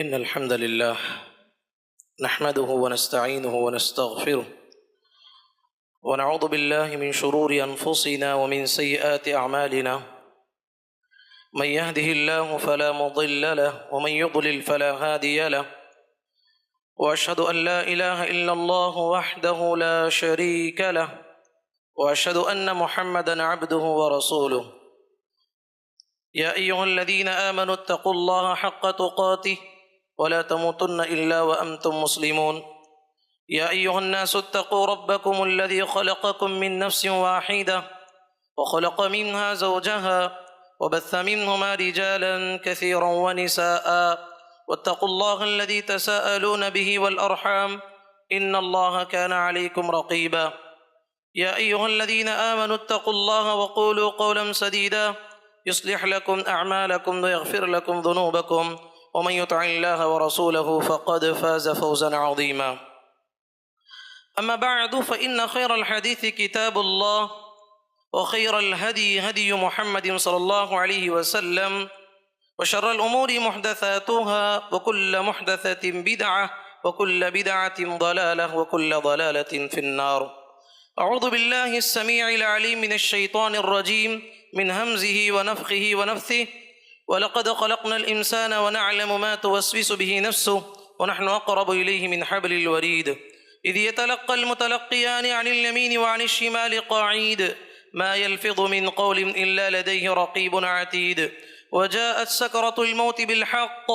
إن الحمد لله نحمده ونستعينه ونستغفره ونعوذ بالله من شرور أنفسنا ومن سيئات أعمالنا من يهده الله فلا مضل له ومن يضلل فلا هادي له وأشهد أن لا إله إلا الله وحده لا شريك له وأشهد أن محمدًا عبده ورسوله يا أيها الذين آمنوا اتقوا الله حق تقاته ولا تموتن إلا وأنتم مسلمون يا أيها الناس اتقوا ربكم الذي خلقكم من نفس واحدة وخلق منها زوجها وبث منهما رجالا كثيرا ونساء واتقوا الله الذي تساءلون به والأرحام إن الله كان عليكم رقيبا يا أيها الذين آمنوا اتقوا الله وقولوا قولا سديدا يصلح لكم أعمالكم ويغفر لكم ذنوبكم ومن يطع الله ورسوله فقد فاز فوزا عظيما أما بعد فإن خير الحديث كتاب الله وخير الهدي هدي محمد صلى الله عليه وسلم وشر الأمور محدثاتها وكل محدثة بدعة وكل بدعة ضلالة وكل ضلالة في النار. أعوذ بالله السميع العليم من الشيطان الرجيم من همزه ونفخه ونفثه وَلَقَدْ خَلَقْنَا الْإِنسَانَ وَنَعْلَمُ مَا تُوَسْوِسُ بِهِ نَفْسُهُ وَنَحْنُ أَقْرَبُ إِلَيْهِ مِنْ حَبْلِ الْوَرِيدِ إِذْ يَتَلَقَّى الْمُتَلَقِّيَانِ عَنِ الْيَمِينِ وَعَنِ الشِّمَالِ قَعِيدٌ مَا يَلْفِظُ مِنْ قَوْلٍ إِلَّا لَدَيْهِ رَقِيبٌ عَتِيدٌ وَجَاءَتْ سَكْرَةُ الْمَوْتِ بِالْحَقِّ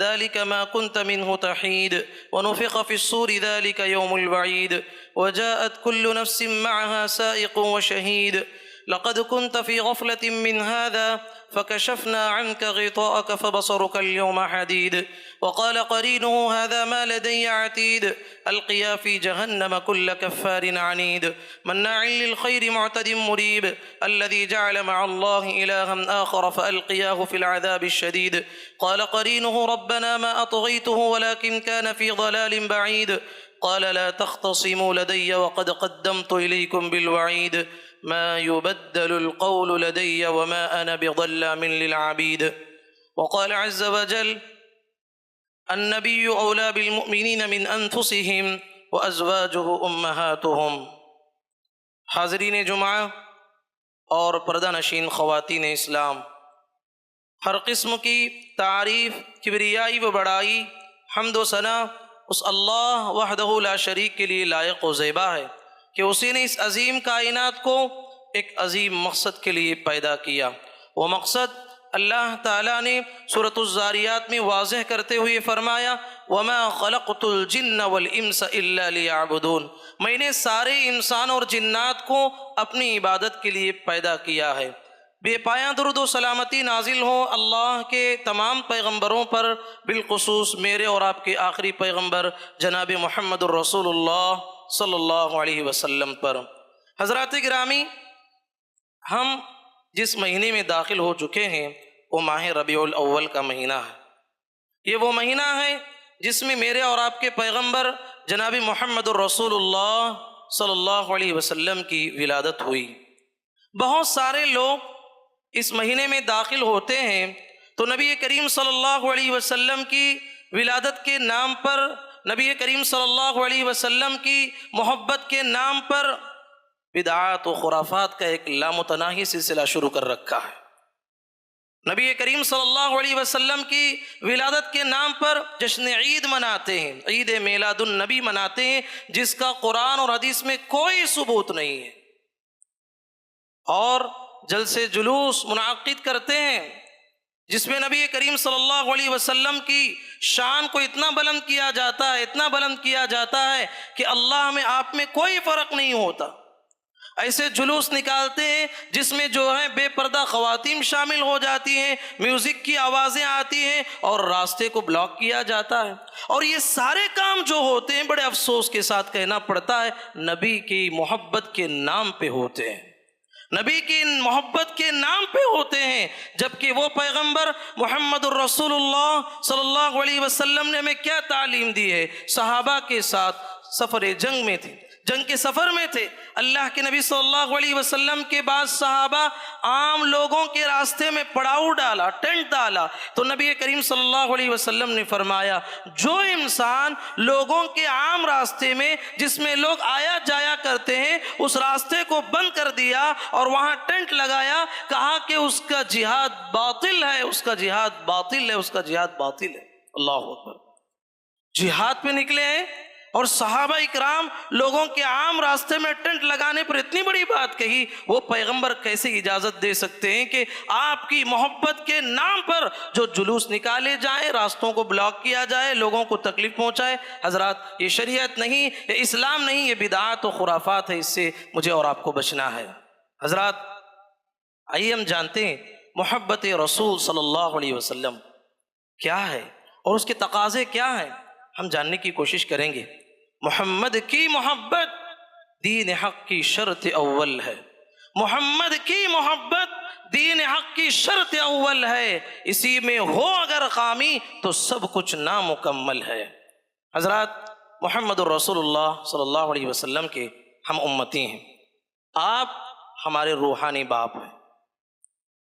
ذَلِكَ مَا كُنْتَ مِنْهُ تَحِيدُ وَنُفِخَ فِي الصُّورِ ذَلِكَ يَوْمُ الْوَعِيدِ وَجَاءَتْ كُلُّ نَفْسٍ مَعَهَا سَائِقٌ وَشَهِيدٌ لقد كنت في غفلة من هذا فكشفنا عنك غطاءك فبصرك اليوم حديد وقال قرينه هذا ما لدي عتيد ألقيا في جهنم كل كفار عنيد مناع للخير معتد مريب الذي جعل مع الله إلها آخر فألقياه في العذاب الشديد قال قرينه ربنا ما أطغيته ولكن كان في ضلال بعيد قال لا تختصموا لدي وقد قدمت إليكم بالوعيد ما يبدل القول لدي وما أنا بظلام للعبيد وقال عز وجل النبي أولى بالمؤمنين من أنفسهم وأزواجه أمهاتهم. حاضرین جمعہ اور پردہ نشین خواتین اسلام، ہر قسم کی تعریف، کبریائی و بڑائی، حمد و ثنا اس اللہ وحدہ لا شریک کے لیے لائق و زیبا ہے کہ اسی نے اس عظیم کائنات کو ایک عظیم مقصد کے لیے پیدا کیا. وہ مقصد اللہ تعالیٰ نے سورۃ الذاریات میں واضح کرتے ہوئے فرمایا وَمَا خَلَقْتُ الْجِنَّ وَالْإِنسَ إِلَّا لِيَعْبُدُونَ، میں نے سارے انسان اور جنات کو اپنی عبادت کے لیے پیدا کیا ہے. بے پایاں درود و سلامتی نازل ہو اللہ کے تمام پیغمبروں پر، بالخصوص میرے اور آپ کے آخری پیغمبر جناب محمد الرسول اللہ صلی اللہ علیہ وسلم پر. حضرات گرامی، ہم جس مہینے میں داخل ہو چکے ہیں وہ ماہ ربیع الاول کا مہینہ ہے. یہ وہ مہینہ ہے جس میں میرے اور آپ کے پیغمبر جناب محمد الرسول اللہ صلی اللہ علیہ وسلم کی ولادت ہوئی. بہت سارے لوگ اس مہینے میں داخل ہوتے ہیں تو نبی کریم صلی اللہ علیہ وسلم کی ولادت کے نام پر، نبی کریم صلی اللہ علیہ وسلم کی محبت کے نام پر بدعات و خرافات کا ایک لامتناہی سلسلہ شروع کر رکھا ہے. نبی کریم صلی اللہ علیہ وسلم کی ولادت کے نام پر جشن عید مناتے ہیں، عید میلاد النبی مناتے ہیں، جس کا قرآن اور حدیث میں کوئی ثبوت نہیں ہے. اور جلسے جلوس منعقد کرتے ہیں جس میں نبی کریم صلی اللہ علیہ وسلم کی شان کو اتنا بلند کیا جاتا ہے، اتنا بلند کیا جاتا ہے کہ اللہ میں آپ میں کوئی فرق نہیں ہوتا. ایسے جلوس نکالتے ہیں جس میں جو ہے بے پردہ خواتین شامل ہو جاتی ہیں، میوزک کی آوازیں آتی ہیں اور راستے کو بلاک کیا جاتا ہے. اور یہ سارے کام جو ہوتے ہیں بڑے افسوس کے ساتھ کہنا پڑتا ہے نبی کی محبت کے نام پہ ہوتے ہیں، نبی کی محبت کے نام پہ ہوتے ہیں، جبکہ وہ پیغمبر محمد الرسول اللہ صلی اللہ علیہ وسلم نے ہمیں کیا تعلیم دی ہے. صحابہ کے ساتھ سفر جنگ میں تھے، جنگ کے سفر میں تھے، اللہ کے نبی صلی اللہ علیہ وسلم کے بعد صحابہ عام لوگوں کے راستے میں پڑاؤ ڈالا، ٹینٹ ڈالا، تو نبی کریم صلی اللہ علیہ وسلم نے فرمایا جو انسان لوگوں کے عام راستے میں جس میں لوگ آیا جایا کرتے ہیں اس راستے کو بند کر دیا اور وہاں ٹینٹ لگایا، کہا کہ اس کا جہاد باطل ہے، اس کا جہاد باطل ہے، اس کا جہاد باطل ہے۔ اللہ اکبر، جہاد پہ نکلے ہیں اور صحابہ اکرام لوگوں کے عام راستے میں ٹینٹ لگانے پر اتنی بڑی بات کہی، وہ پیغمبر کیسے اجازت دے سکتے ہیں کہ آپ کی محبت کے نام پر جو جلوس نکالے جائیں، راستوں کو بلاک کیا جائے، لوگوں کو تکلیف پہنچائے؟ حضرات یہ شریعت نہیں، یہ اسلام نہیں، یہ بدعات و خرافات ہے، اس سے مجھے اور آپ کو بچنا ہے۔ حضرات آئیے ہم جانتے ہیں محبت رسول صلی اللہ علیہ وسلم کیا ہے اور اس کے تقاضے کیا ہیں، ہم جاننے کی کوشش کریں گے۔ محمد کی محبت دین حق کی شرط اول ہے، محمد کی محبت دین حق کی شرط اول ہے، اسی میں ہو اگر خامی تو سب کچھ نامکمل ہے۔ حضرات محمد الرسول اللہ صلی اللہ علیہ وسلم کے ہم امتی ہیں، آپ ہمارے روحانی باپ ہیں،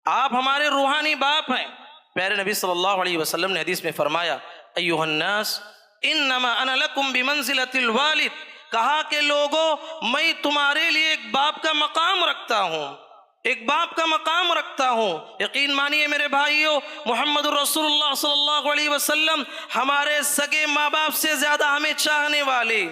آپ ہمارے روحانی باپ ہیں۔ پیارے نبی صلی اللہ علیہ وسلم نے حدیث میں فرمایا ایھا الناس انما انا لکم بمنزلۃ الوالد، کہا کہ لوگوں میں تمہارے لیے ایک باپ کا مقام رکھتا ہوں، ایک باپ کا مقام رکھتا ہوں۔ یقین مانیے میرے بھائیوں، محمد الرسول اللہ صلی اللہ علیہ وسلم ہمارے سگے ماں باپ سے زیادہ ہمیں چاہنے والے،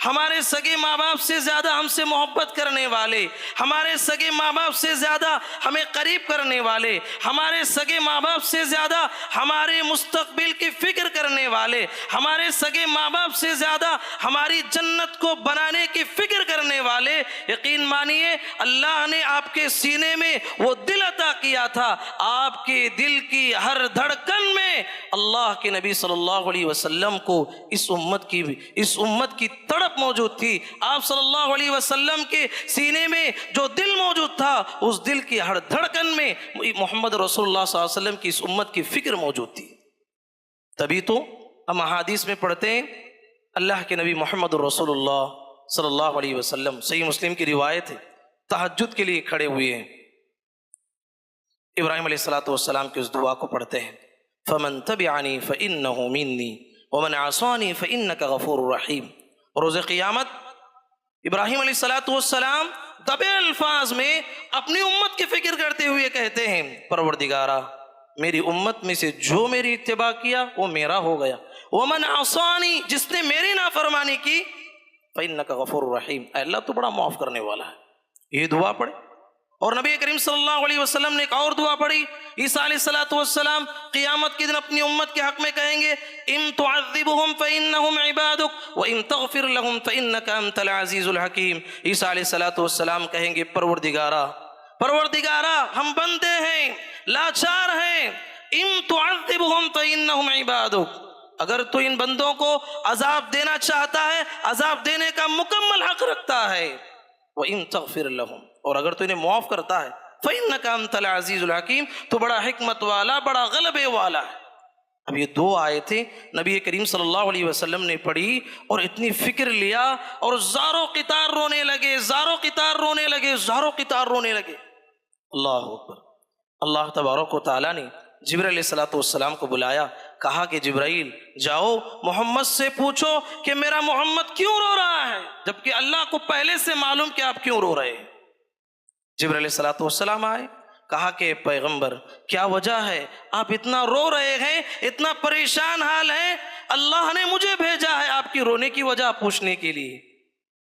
ہمارے سگے ماں باپ سے زیادہ ہم سے محبت کرنے والے، ہمارے سگے ماں باپ سے زیادہ ہمیں قریب کرنے والے، ہمارے سگے ماں باپ سے زیادہ ہمارے مستقبل کی فکر کرنے والے، ہمارے سگے ماں باپ سے زیادہ ہماری جنت کو بنانے کی فکر کرنے والے۔ یقین مانیے اللہ نے آپ کے سینے میں وہ دل عطا کیا تھا، آپ کے دل کی ہر دھڑکن میں اللہ کے نبی صلی اللہ علیہ وسلم کو اس امت کی تڑپ موجود تھی۔ آپ صلی اللہ علیہ وسلم کے سینے میں جو دل موجود تھا اس دل کی ہر دھڑکن میں محمد رسول اللہ صلی اللہ علیہ وسلم کی اس امت کی فکر موجود تھی۔ تبھی تو ہم احادیث میں پڑھتے ہیں اللہ کے نبی محمد رسول اللہ صلی اللہ علیہ وسلم، صحیح مسلم کی روایت ہے، تہجد کے لیے کھڑے ہوئے ہیں، ابراہیم علیہ السلام کی اس دعا کو پڑھتے ہیں فَمَن تَبِعَنِي فَإِنَّهُ مِنِّي وَمَنْ عَصَانِي فَإِنَّكَ غَفُورٌ رَحِيمٌ۔ روز قیامت ابراہیم علیہ السلام دبے الفاظ میں اپنی امت کی فکر کرتے ہوئے کہتے ہیں پروردگارا میری امت میں سے جو میری اتباع کیا وہ میرا ہو گیا، وَمَنْ عَصَانِي جس نے میری نافرمانی کی فَإِنَّكَ غَفُورٌ رَحِيمٌ، اے اللہ تو بڑا معاف کرنے والا ہے۔ یہ دعا پڑھے اور نبی کریم صلی اللہ علیہ وسلم نے ایک اور دعا پڑھی، عیسیٰ علیہ السلام قیامت کے دن اپنی امت کے حق میں کہیں گے ان تعذبهم فانهم عبادك وان تغفر لهم فانك انت العزیز الحکیم۔ عیسیٰ علیہ السلام کہیں گے پروردگارا ہم بندے ہیں، لاچار ہیں، ان تعذبهم فانهم عبادك، اگر تو ان بندوں کو عذاب دینا چاہتا ہے عذاب دینے کا مکمل حق رکھتا ہے، وَإِن تَغْفِرْ لَهُمْ اور اگر تو انہیں معاف کرتا ہے فَإِنَّكَ أَنْتَ الْعَزِيزُ الْحَكِيمُ تو بڑا حکمت والا، بڑا غلبے والا ہے۔ اب یہ دو آیتیں نبی کریم صلی اللہ علیہ وسلم نے پڑھی اور اتنی فکر لیا اور زارو قطار رونے لگے، زارو قطار رونے لگے، زارو قطار رونے لگے۔ اللہ اکبر۔ اللہ تبارک و تعالیٰ نے جبرائیل علیہ السلام کو بلایا، کہا کہ جبرائیل جاؤ محمد سے پوچھو کہ میرا محمد کیوں رو رہا ہے، جبکہ اللہ کو پہلے سے معلوم کہ آپ کیوں رو رہے ہیں۔ جبرائیل علیہ السلام آئے، کہا کہ پیغمبر کیا وجہ ہے آپ اتنا رو رہے ہیں، اتنا پریشان حال ہیں؟ اللہ نے مجھے بھیجا ہے آپ کی رونے کی وجہ پوچھنے کے لیے۔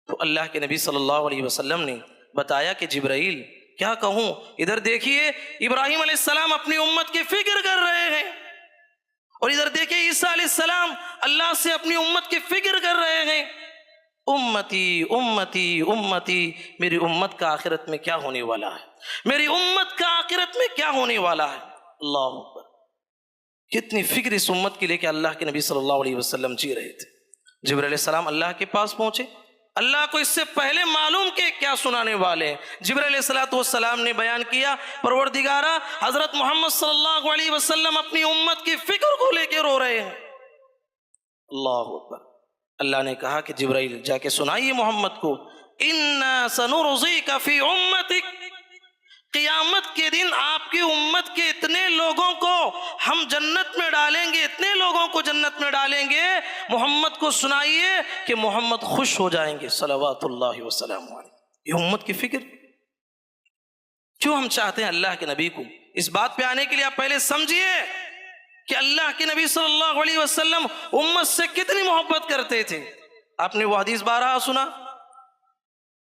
تو اللہ کے نبی صلی اللہ علیہ وسلم نے بتایا کہ جبرائیل کیا کہوں، ادھر دیکھیے ابراہیم علیہ السلام اپنی امت کی فکر کر رہے ہیں اور ادھر دیکھیے عیسیٰ علیہ السلام اللہ سے اپنی امت کی فکر کر رہے ہیں۔ امتی امتی امتی، میری امت کا آخرت میں کیا ہونے والا ہے، میری امت کا آخرت میں کیا ہونے والا ہے۔ اللہ اکبر، کتنی فکر اس امت کے لے کے اللہ کے نبی صلی اللہ علیہ وسلم جی رہے تھے۔ جبرائیل علیہ السلام اللہ کے پاس پہنچے، اللہ کو اس سے پہلے معلوم کہ کیا سنانے والے ہیں۔ جبرائیل علیہ السلام نے بیان کیا پروردگارا حضرت محمد صلی اللہ علیہ وسلم اپنی امت کی فکر کو لے کے رو رہے ہیں۔ اللہ اکبر۔ اللہ نے کہا کہ جبرائیل جا کے سنائیے محمد کو، اِنَّا سَنُرْضِيكَ فِي أُمَّتِكَ، قیامت کے دن آپ کی امت کے اتنے لوگوں کو ہم جنت میں ڈالیں گے، اتنے لوگوں کو جنت میں ڈالیں گے، محمد کو سنائیے کہ محمد خوش ہو جائیں گے صلوات اللہ وسلم علیہ۔ یہ امت کی فکر کیوں ہم چاہتے ہیں اللہ کے نبی کو؟ اس بات پہ آنے کے لیے آپ پہلے سمجھیے کہ اللہ کے نبی صلی اللہ علیہ وسلم امت سے کتنی محبت کرتے تھے۔ آپ نے وہ حدیث بارہا سنا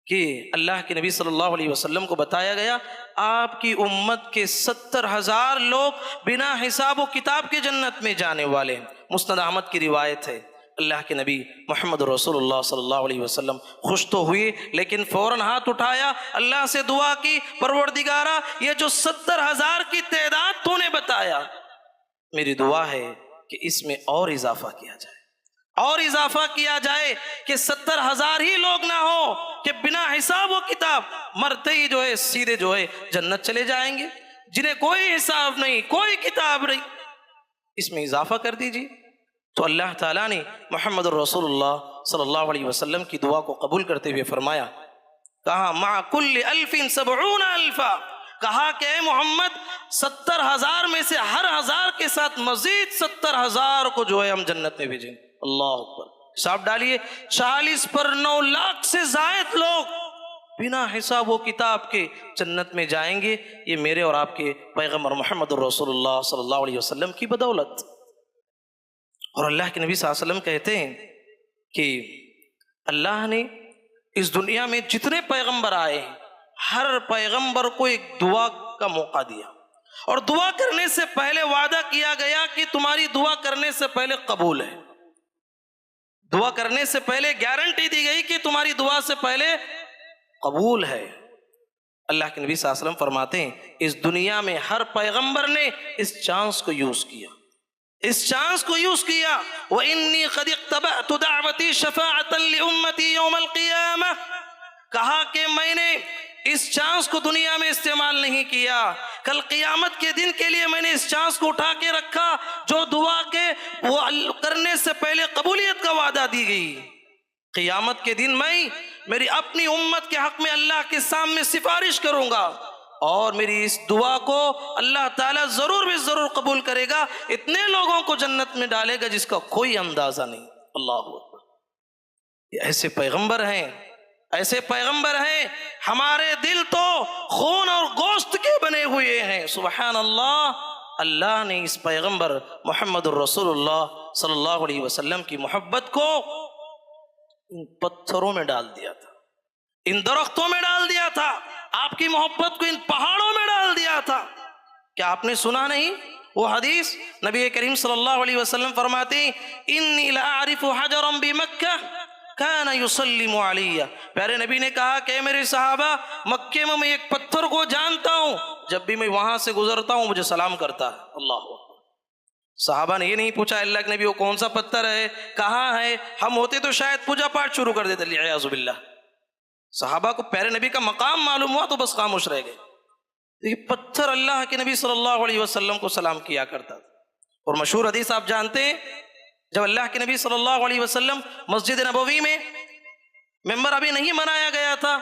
کہ اللہ کے نبی صلی اللہ علیہ وسلم کو بتایا گیا آپ کی امت کے 70,000 لوگ بنا حساب و کتاب کے جنت میں جانے والے ہیں۔ مسند احمد کی روایت ہے۔ اللہ کے نبی محمد رسول اللہ صلی اللہ علیہ وسلم خوش تو ہوئے، لیکن فوراً ہاتھ اٹھایا، اللہ سے دعا کی، پروردگارا یہ جو 70,000 کی تعداد تو نے بتایا، میری دعا ہے کہ اس میں اور اضافہ کیا جائے، اور اضافہ کیا جائے کہ 70,000 ہی لوگ نہ ہو کہ بنا حساب و کتاب مرتے ہی جو ہے سیدھے جو ہے جنت چلے جائیں گے، جنہیں کوئی حساب نہیں، کوئی کتاب نہیں، اس میں اضافہ کر دیجیے۔ تو اللہ تعالیٰ نے محمد الرسول اللہ صلی اللہ علیہ وسلم کی دعا کو قبول کرتے ہوئے فرمایا، کہا مع کل 1070,000، کہا کہ اے محمد 70,000 میں سے ہر 1000 کے ساتھ مزید 70,000 کو جو ہے ہم جنت میں بھیجیں۔ اللہ اکبر، حساب ڈالیے 40 پر 9 لاکھ سے زائد لوگ بنا حساب و کتاب کے جنت میں جائیں گے، یہ میرے اور آپ کے پیغمبر محمد الرسول اللہ صلی اللہ علیہ وسلم کی بدولت۔ اور اللہ کے نبی صلی اللہ علیہ وسلم کہتے ہیں کہ اللہ نے اس دنیا میں جتنے پیغمبر آئے ہیں ہر پیغمبر کو ایک دعا کا موقع دیا، اور دعا کرنے سے پہلے وعدہ کیا گیا کہ تمہاری دعا کرنے سے پہلے قبول ہے، دعا کرنے سے پہلے گارنٹی دی گئی کہ تمہاری دعا سے پہلے قبول ہے۔ اللہ کے نبی صلی اللہ علیہ وسلم فرماتے ہیں اس دنیا میں ہر پیغمبر نے اس چانس کو یوز کیا، اس چانس کو یوز کیا۔ وَإِنِّي قَدِ اقْتَبَعْتُ دَعْوَتِي شَفَاعَةً لِأُمَّتِي يَوْمَ الْقِيَامَةِ، کہا کہ میں نے اس چانس کو دنیا میں استعمال نہیں کیا، کل قیامت کے دن کے لیے میں نے اس چانس کو اٹھا کے رکھا جو دعا کے وہ کرنے سے پہلے قبولیت کا وعدہ دی گئی۔ قیامت کے دن میں میری اپنی امت کے حق میں اللہ کے سامنے سفارش کروں گا، اور میری اس دعا کو اللہ تعالیٰ ضرور بھی ضرور قبول کرے گا، اتنے لوگوں کو جنت میں ڈالے گا جس کا کوئی اندازہ نہیں۔ اللہ اکبر، یہ ایسے پیغمبر ہیں، ایسے پیغمبر ہیں، ہمارے دل تو خون اور گوشت کے بنے ہوئے ہیں۔ سبحان اللہ، اللہ نے اس پیغمبر محمد الرسول اللہ صلی اللہ علیہ وسلم کی محبت کو ان پتھروں میں ڈال دیا تھا، ان درختوں میں ڈال دیا تھا، آپ کی محبت کو ان پہاڑوں میں ڈال دیا تھا۔ کیا آپ نے سنا نہیں وہ حدیث؟ نبی کریم صلی اللہ علیہ وسلم فرماتے ہیں انی لأعرف حجرا بمکہ کان یسلم علی، پیارے نبی نے کہا کہ میرے صحابہ مکے میں ایک پتھر کو جانتا ہوں، جب بھی میں وہاں سے گزرتا ہوں مجھے سلام کرتا ہے۔ اللہ اکبر، صحابہ نے یہ نہیں پوچھا اللہ کے نبی وہ کون سا پتھر ہے، کہاں ہے، ہم ہوتے تو شاید پوجا پاٹ شروع کر دیتے والعیاذ باللہ۔ صحابہ کو پیارے نبی کا مقام معلوم ہوا تو بس خاموش رہ گئے۔ یہ پتھر اللہ کے نبی صلی اللہ علیہ وسلم کو سلام کیا کرتا تھا۔ اور مشہور حدیث آپ جانتے ہیں، جب اللہ کے نبی صلی اللہ علیہ وسلم مسجد نبوی میں ممبر ابھی نہیں بنایا گیا تھا،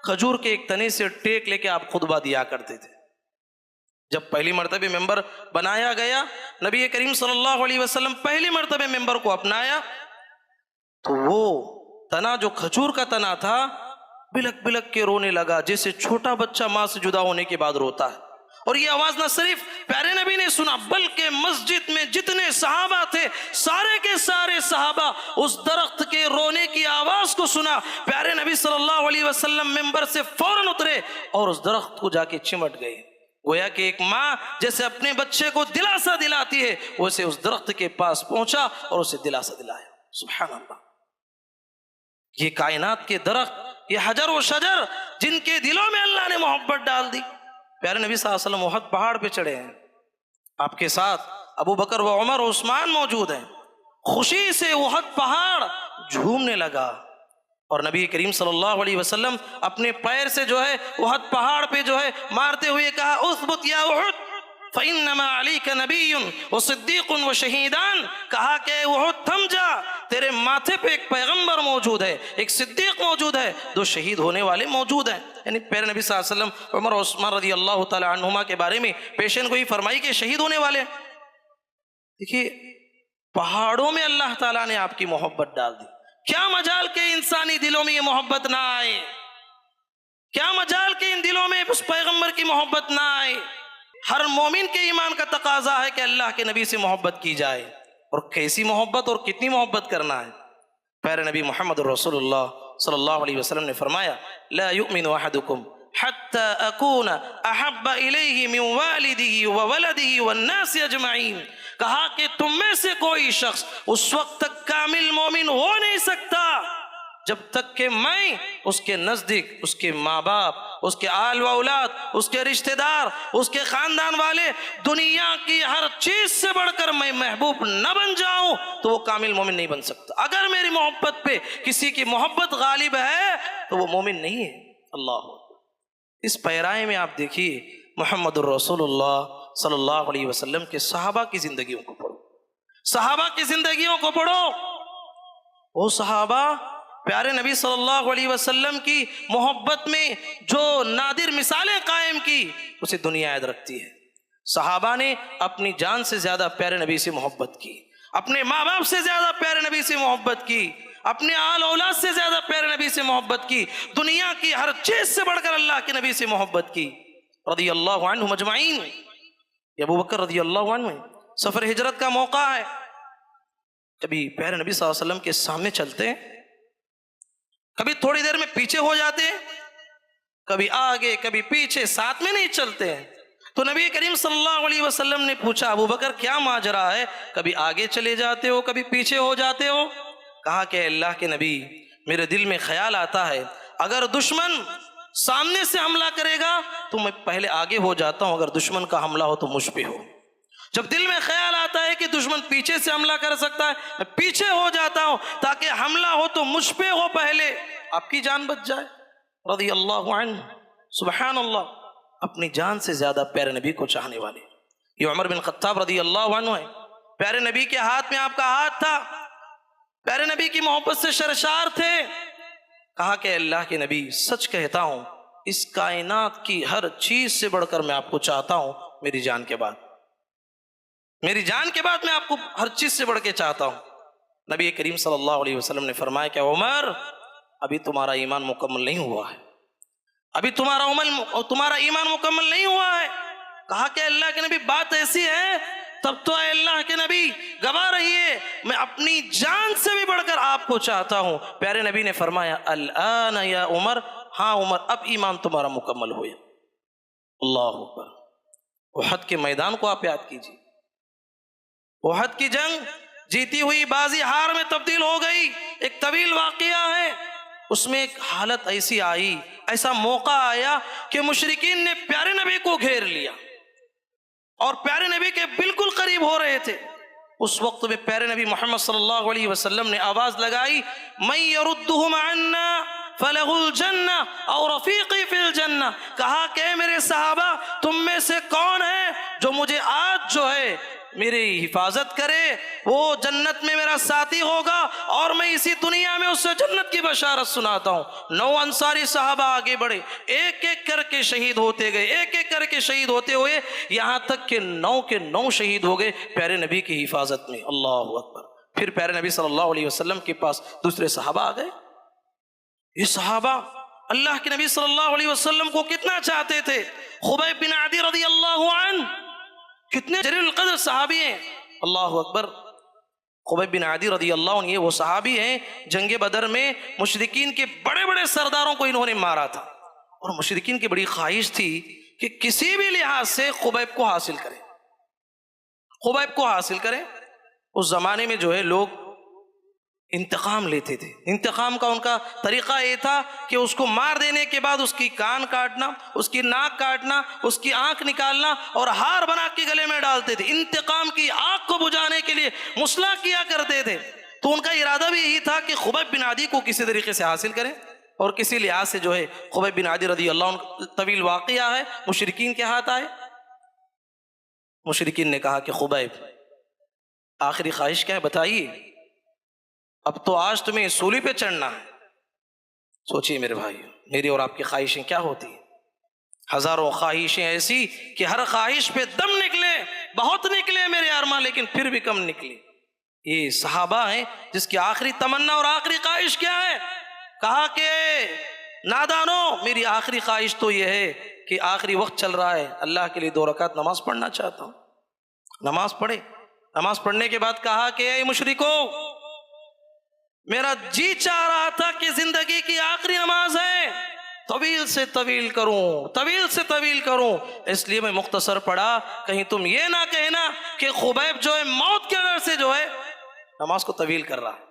کھجور کے ایک تنے سے ٹیک لے کے آپ خطبہ دیا کرتے تھے۔ جب پہلی مرتبہ ممبر بنایا گیا، نبی کریم صلی اللہ علیہ وسلم پہلی مرتبہ ممبر کو اپنایا تو وہ تنا جو کھجور کا تنا تھا بلک بلک کے رونے لگا، جیسے چھوٹا بچہ ماں سے جدا ہونے کے بعد روتا ہے۔ اور یہ آواز نہ صرف پیارے نبی نے سنا بلکہ مسجد میں جتنے صحابہ تھے سارے کے سارے صحابہ اس درخت کے رونے کی آواز کو سنا۔ پیارے نبی صلی اللہ علیہ وسلم ممبر سے فوراً اترے اور اس درخت کو جا کے چمٹ گئے، گویا کہ ایک ماں جیسے اپنے بچے کو دلاسا دلاتی ہے ویسے اس درخت کے پاس پہنچا اور اسے دلاسا دلایا۔ سبحان اللہ، یہ کائنات کے درخت، یہ حجر و شجر جن کے دلوں میں اللہ نے محبت ڈال دی۔ پیارے نبی صلی اللہ علیہ وسلم احد پہاڑ پہ چڑھے ہیں، آپ کے ساتھ ابو بکر و عمر و عثمان موجود ہیں، خوشی سے احد پہاڑ جھومنے لگا، اور نبی کریم صلی اللہ علیہ وسلم اپنے پیر سے جو ہے احد پہاڑ پہ جو ہے مارتے ہوئے کہا اثبت یا احد فإنما علیک نبی و صدیق و شہیدان، کہا کہ احد تھم جا، تیرے ماتھے پہ ایک پیغمبر موجود ہے، ایک صدیق موجود ہے، 2 شہید ہونے والے موجود ہیں۔ یعنی پیارے نبی صلی اللہ علیہ وسلم عمر اور عثمان رضی اللہ تعالی عنہما کے بارے میں پیشین گوئی فرمائی کہ شہید ہونے والے۔ دیکھیے پہاڑوں میں اللہ تعالیٰ نے آپ کی محبت ڈال دی، کیا مجال کہ انسانی دلوں میں یہ محبت نہ آئے، کیا مجال کہ ان دلوں میں اس پیغمبر کی محبت نہ آئے۔ ہر مومن کے ایمان کا تقاضا ہے کہ اللہ کے نبی سے محبت کی جائے، اور کیسی محبت اور کتنی محبت کرنا ہے۔ پیارے نبی محمد رسول اللہ صلی اللہ علیہ وسلم نے فرمایا لا یؤمن احدکم حتی اکون احب الیہ من والدہ وولدہ والناس اجمعین، کہا کہ تم میں سے کوئی شخص اس وقت تک کامل مومن ہو نہیں سکتا جب تک کہ میں اس کے نزدیک اس کے ماں باپ، اس کے آل و اولاد، اس کے رشتہ دار، اس کے خاندان والے، دنیا کی ہر چیز سے بڑھ کر میں محبوب نہ بن جاؤں تو وہ کامل مومن نہیں بن سکتا۔ اگر میری محبت پہ کسی کی محبت غالب ہے تو وہ مومن نہیں ہے۔ اللہ اس پیرائے میں آپ دیکھیے محمد الرسول اللہ صلی اللہ علیہ وسلم کے صحابہ کی زندگیوں کو پڑھو، صحابہ کی زندگیوں کو پڑھو۔ وہ صحابہ پیارے نبی صلی اللہ علیہ وسلم کی محبت میں جو نادر مثالیں قائم کی اسے دنیا یاد رکھتی ہے۔ صحابہ نے اپنی جان سے زیادہ پیارے نبی سے محبت کی، اپنے ماں باپ سے زیادہ پیارے نبی سے محبت کی، اپنے آل اولاد سے زیادہ پیارے نبی سے محبت کی، دنیا کی ہر چیز سے بڑھ کر اللہ کے نبی سے محبت کی رضی اللہ عنہم اجمعین۔ ابو بکر رضی اللہ عنہ سفر ہجرت کا موقع ہے، کبھی پیارے نبی صلی اللہ علیہ وسلم کے سامنے چلتے ہیں، کبھی تھوڑی دیر میں پیچھے ہو جاتے ہیں، کبھی آگے کبھی پیچھے، ساتھ میں نہیں چلتے ہیں۔ تو نبی کریم صلی اللہ علیہ وسلم نے پوچھا ابو بکر کیا ماجرا ہے، کبھی آگے چلے جاتے ہو کبھی پیچھے ہو جاتے ہو؟ کہا کہ اللہ کے نبی میرے دل میں خیال آتا ہے اگر دشمن سامنے سے حملہ کرے گا تو میں پہلے آگے ہو جاتا ہوں، اگر دشمن کا حملہ ہو تو مجھ پہ ہو۔ جب دل میں خیال آتا ہے کہ دشمن پیچھے سے حملہ کر سکتا ہے میں پیچھے ہو جاتا ہوں تاکہ حملہ ہو تو مجھ پہ ہو، پہلے آپ کی جان بچ جائے۔ رضی اللہ عنہ، سبحان اللہ، اپنی جان سے زیادہ پیارے نبی کو چاہنے والے۔ یہ عمر بن خطاب رضی اللہ عنہ ہے، پیارے نبی کے ہاتھ میں آپ کا ہاتھ تھا، پیارے نبی کی محبت سے سرشار تھے۔ کہا کہ اللہ کے نبی سچ کہتا ہوں اس کائنات کی ہر چیز سے بڑھ کر میں آپ کو چاہتا ہوں، میری جان کے بعد، میری جان کے بعد میں آپ کو ہر چیز سے بڑھ کے چاہتا ہوں۔ نبی کریم صلی اللہ علیہ وسلم نے فرمایا کہ عمر ابھی تمہارا ایمان مکمل نہیں ہوا ہے، ابھی تمہارا ایمان مکمل نہیں ہوا ہے۔ کہا کہ اللہ کے نبی بات ایسی ہے، تب تو اے اللہ کے نبی گواہ رہیے میں اپنی جان سے بھی بڑھ کر آپ کو چاہتا ہوں۔ پیارے نبی نے فرمایا الآن یا عمر، ہاں عمر اب ایمان تمہارا مکمل ہوا۔ اللہ اکبر۔ احد کے میدان کو آپ یاد کیجیے، احد کی جنگ جیتی ہوئی بازی ہار میں تبدیل ہو گئی، ایک طویل واقعہ ہے۔ اس میں ایک حالت ایسی آئی، ایسا موقع آیا کہ مشرکین نے پیارے نبی کو گھیر لیا اور پیارے نبی کے بالکل قریب ہو رہے تھے۔ اس وقت میں پیارے نبی محمد صلی اللہ علیہ وسلم نے آواز لگائی من یردہم عنا فلہ الجنہ او رفیقی فی الجنہ، کہا کہ میرے صحابہ تم میں سے کون ہے جو مجھے آج جو ہے میری حفاظت کرے، وہ جنت میں میرا ساتھی ہوگا اور میں اسی دنیا میں اس سے جنت کی بشارت سناتا ہوں۔ 9 انصاری صحابہ آگے بڑھے، ایک ایک کر کے شہید ہوتے گئے، ایک ایک کر کے شہید ہوتے ہوئے یہاں تک کہ 9 کے 9 شہید ہو گئے پیارے نبی کی حفاظت میں۔ اللہ اکبر۔ پھر پیارے نبی صلی اللہ علیہ وسلم کے پاس دوسرے صحابہ آ گئے۔ یہ صحابہ اللہ کے نبی صلی اللہ علیہ وسلم کو کتنا چاہتے تھے۔ خبیب بن عدی رضی اللہ عنہ کتنے جلیل القدر صحابی ہیں، اللہ اکبر۔ خبیب بن عدی رضی اللہ عنہ یہ وہ صحابی ہیں جنگ بدر میں مشرکین کے بڑے بڑے سرداروں کو انہوں نے مارا تھا، اور مشرکین کی بڑی خواہش تھی کہ کسی بھی لحاظ سے خبیب کو حاصل کریں، خبیب کو حاصل کریں۔ اس زمانے میں جو ہے لوگ انتقام لیتے تھے، انتقام کا ان کا طریقہ یہ تھا کہ اس کو مار دینے کے بعد اس کی کان کاٹنا، اس کی ناک کاٹنا، اس کی آنکھ نکالنا اور ہار بنا کے گلے میں ڈالتے تھے۔ انتقام کی آگ کو بجھانے کے لیے مسلح کیا کرتے تھے۔ تو ان کا ارادہ بھی یہی تھا کہ خبیب بن عدی کو کسی طریقے سے حاصل کریں، اور کسی لحاظ سے جو ہے خبیب بن عدی رضی اللہ عنہ طویل واقعہ ہے، مشرکین کے ہاتھ آئے۔ مشرکین نے کہا کہ خبیب آخری خواہش کیا ہے بتائیے۔ اب تو آج تمہیں سولی پہ چڑھنا ہے۔ سوچیے میرے بھائی، میری اور آپ کی خواہشیں کیا ہوتی ہیں؟ ہزاروں خواہشیں ایسی کہ ہر خواہش پہ دم نکلے، بہت نکلے میرے ارماں، لیکن پھر بھی کم نکلی۔ یہ صحابہ ہیں جس کی آخری تمنا اور آخری خواہش کیا ہے؟ کہا کہ نادانو، میری آخری خواہش تو یہ ہے کہ آخری وقت چل رہا ہے، اللہ کے لیے 2 رکعت نماز پڑھنا چاہتا ہوں۔ نماز پڑھے۔ نماز پڑھنے کے بعد کہا کہ اے مشرکو، میرا جی چاہ رہا تھا کہ زندگی کی آخری نماز ہے، طویل سے طویل کروں، طویل سے طویل کروں، اس لیے میں مختصر پڑھا، کہیں تم یہ نہ کہنا کہ خبیب جو ہے موت کے ڈر سے جو ہے نماز کو طویل کر رہا ہے۔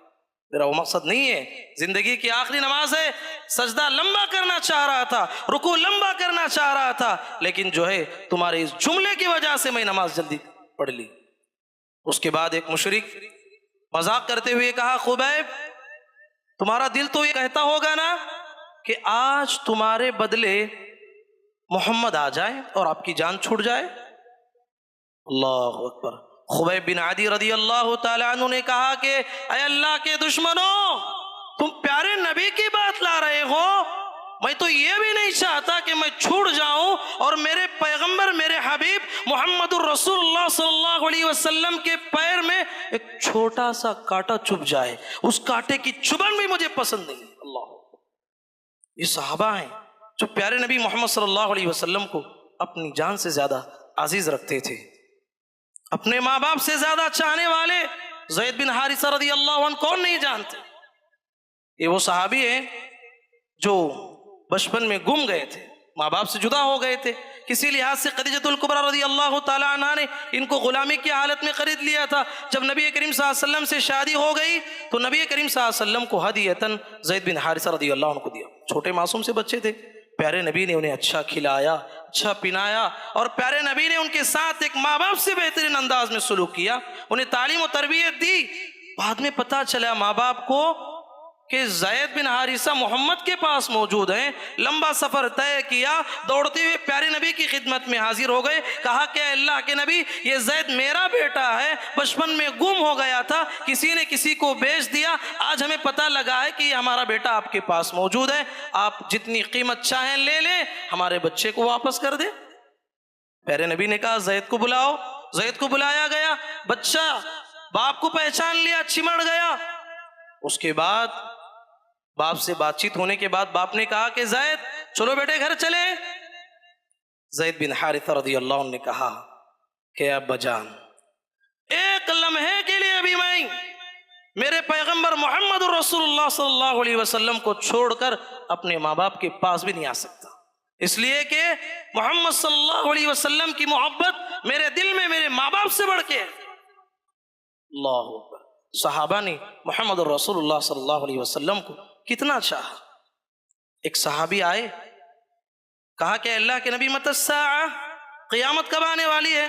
میرا وہ مقصد نہیں ہے، زندگی کی آخری نماز ہے، سجدہ لمبا کرنا چاہ رہا تھا، رکوع لمبا کرنا چاہ رہا تھا، لیکن جو ہے تمہارے اس جملے کی وجہ سے میں نماز جلدی پڑھ لی۔ اس کے بعد ایک مشرک مذاق کرتے ہوئے کہا، خبیب تمہارا دل تو یہ کہتا ہوگا نا کہ آج تمہارے بدلے محمد آ جائے اور آپ کی جان چھوٹ جائے۔ اللہ اکبر۔ خبیب بن عدی رضی اللہ تعالیٰ عنہ نے کہا کہ اے اللہ کے دشمنوں، تم پیارے نبی کی بات لا رہے ہو، میں تو یہ بھی نہیں چاہتا کہ میں چھوٹ جاؤں اور میرے پیغمبر، میرے حبیب محمد الرسول اللہ صلی اللہ علیہ وسلم کے پیر میں ایک چھوٹا سا کانٹا چبھ جائے، اس کانٹے کی چبھن بھی مجھے پسند نہیں۔ اللہ، یہ صحابہ ہیں جو پیارے نبی محمد صلی اللہ علیہ وسلم کو اپنی جان سے زیادہ عزیز رکھتے تھے، اپنے ماں باپ سے زیادہ چاہنے والے۔ زید بن حارثہ رضی اللہ عنہ کون نہیں جانتے؟ یہ وہ صحابی ہیں جو بچپن میں گم گئے تھے، ماں باپ سے جدا ہو گئے تھے، کسی لحاظ سے خدیجہ الکبریٰ رضی اللہ تعالیٰ عنہ نے ان کو غلامی کی حالت میں خرید لیا تھا۔ جب نبی کریم صلی اللہ علیہ وسلم سے شادی ہو گئی تو نبی کریم صلی اللہ علیہ وسلم کو ہدیۃً زید بن حارثہ رضی اللہ عنہ کو دیا۔ چھوٹے معصوم سے بچے تھے، پیارے نبی نے انہیں اچھا کھلایا، اچھا پنایا، اور پیارے نبی نے ان کے ساتھ ایک ماں باپ سے بہترین انداز میں سلوک کیا، انہیں تعلیم و تربیت دی۔ بعد میں پتہ چلا ماں باپ کو کہ زید بن حارثہ محمد کے پاس موجود ہیں، لمبا سفر طے کیا، دوڑتے ہوئے پیارے نبی کی خدمت میں حاضر ہو گئے، کہا کہ اے اللہ کے نبی، یہ زید میرا بیٹا ہے، بچپن میں گم ہو گیا تھا، کسی نے کسی کو بیچ دیا، آج ہمیں پتہ لگا ہے کہ یہ ہمارا بیٹا آپ کے پاس موجود ہے، آپ جتنی قیمت چاہیں لے لیں، ہمارے بچے کو واپس کر دیں۔ پیارے نبی نے کہا زید کو بلاؤ۔ زید کو بلایا گیا، بچہ باپ کو پہچان لیا، چمڑ گیا۔ اس کے بعد باپ سے بات چیت ہونے کے بعد باپ نے کہا کہ زید چلو بیٹے گھر چلے۔ زید بن حارثہ رضی اللہ عنہ نے کہا کہ ابا جان، ایک لمحے کے لیے بھی میں میرے پیغمبر محمد الرسول اللہ صلی اللہ علیہ وسلم کو چھوڑ کر اپنے ماں باپ کے پاس بھی نہیں آ سکتا، اس لیے کہ محمد صلی اللہ علیہ وسلم کی محبت میرے دل میں میرے ماں باپ سے بڑھ کے۔ اللہ اکبر۔ صحابہ نے محمد الرسول اللہ صلی اللہ علیہ وسلم کو کتنا چاہا۔ ایک صحابی آئے، کہا کہ اللہ کے نبی متی الساعہ، قیامت کب آنے والی ہے؟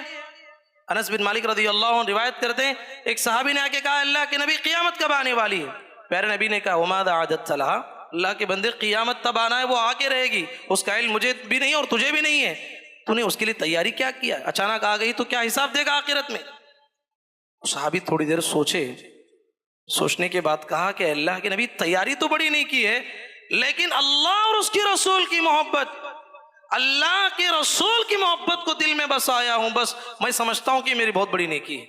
انس بن مالک رضی اللہ عنہ روایت کرتے ہیں ایک صحابی نے آ کے کہا اللہ کے نبی قیامت کب آنے والی ہے؟ پیارے نبی نے کہا وماذا اعددت لها، اللہ کے بندے قیامت تب آنا ہے، وہ آ کے رہے گی، اس کا علم مجھے بھی نہیں اور تجھے بھی نہیں ہے، تو نے اس کے لیے تیاری کیا کیا؟ اچانک آ گئی تو کیا حساب دے گا آخرت میں؟ صحابی تھوڑی دیر سوچنے کے بعد کہا کہ اللہ کے نبی تیاری تو بڑی نہیں کی ہے، لیکن اللہ اور اس کے رسول کی محبت، اللہ کے رسول کی محبت کو دل میں بسایا ہوں، بس میں سمجھتا ہوں کہ میری بہت بڑی نیکی ہے۔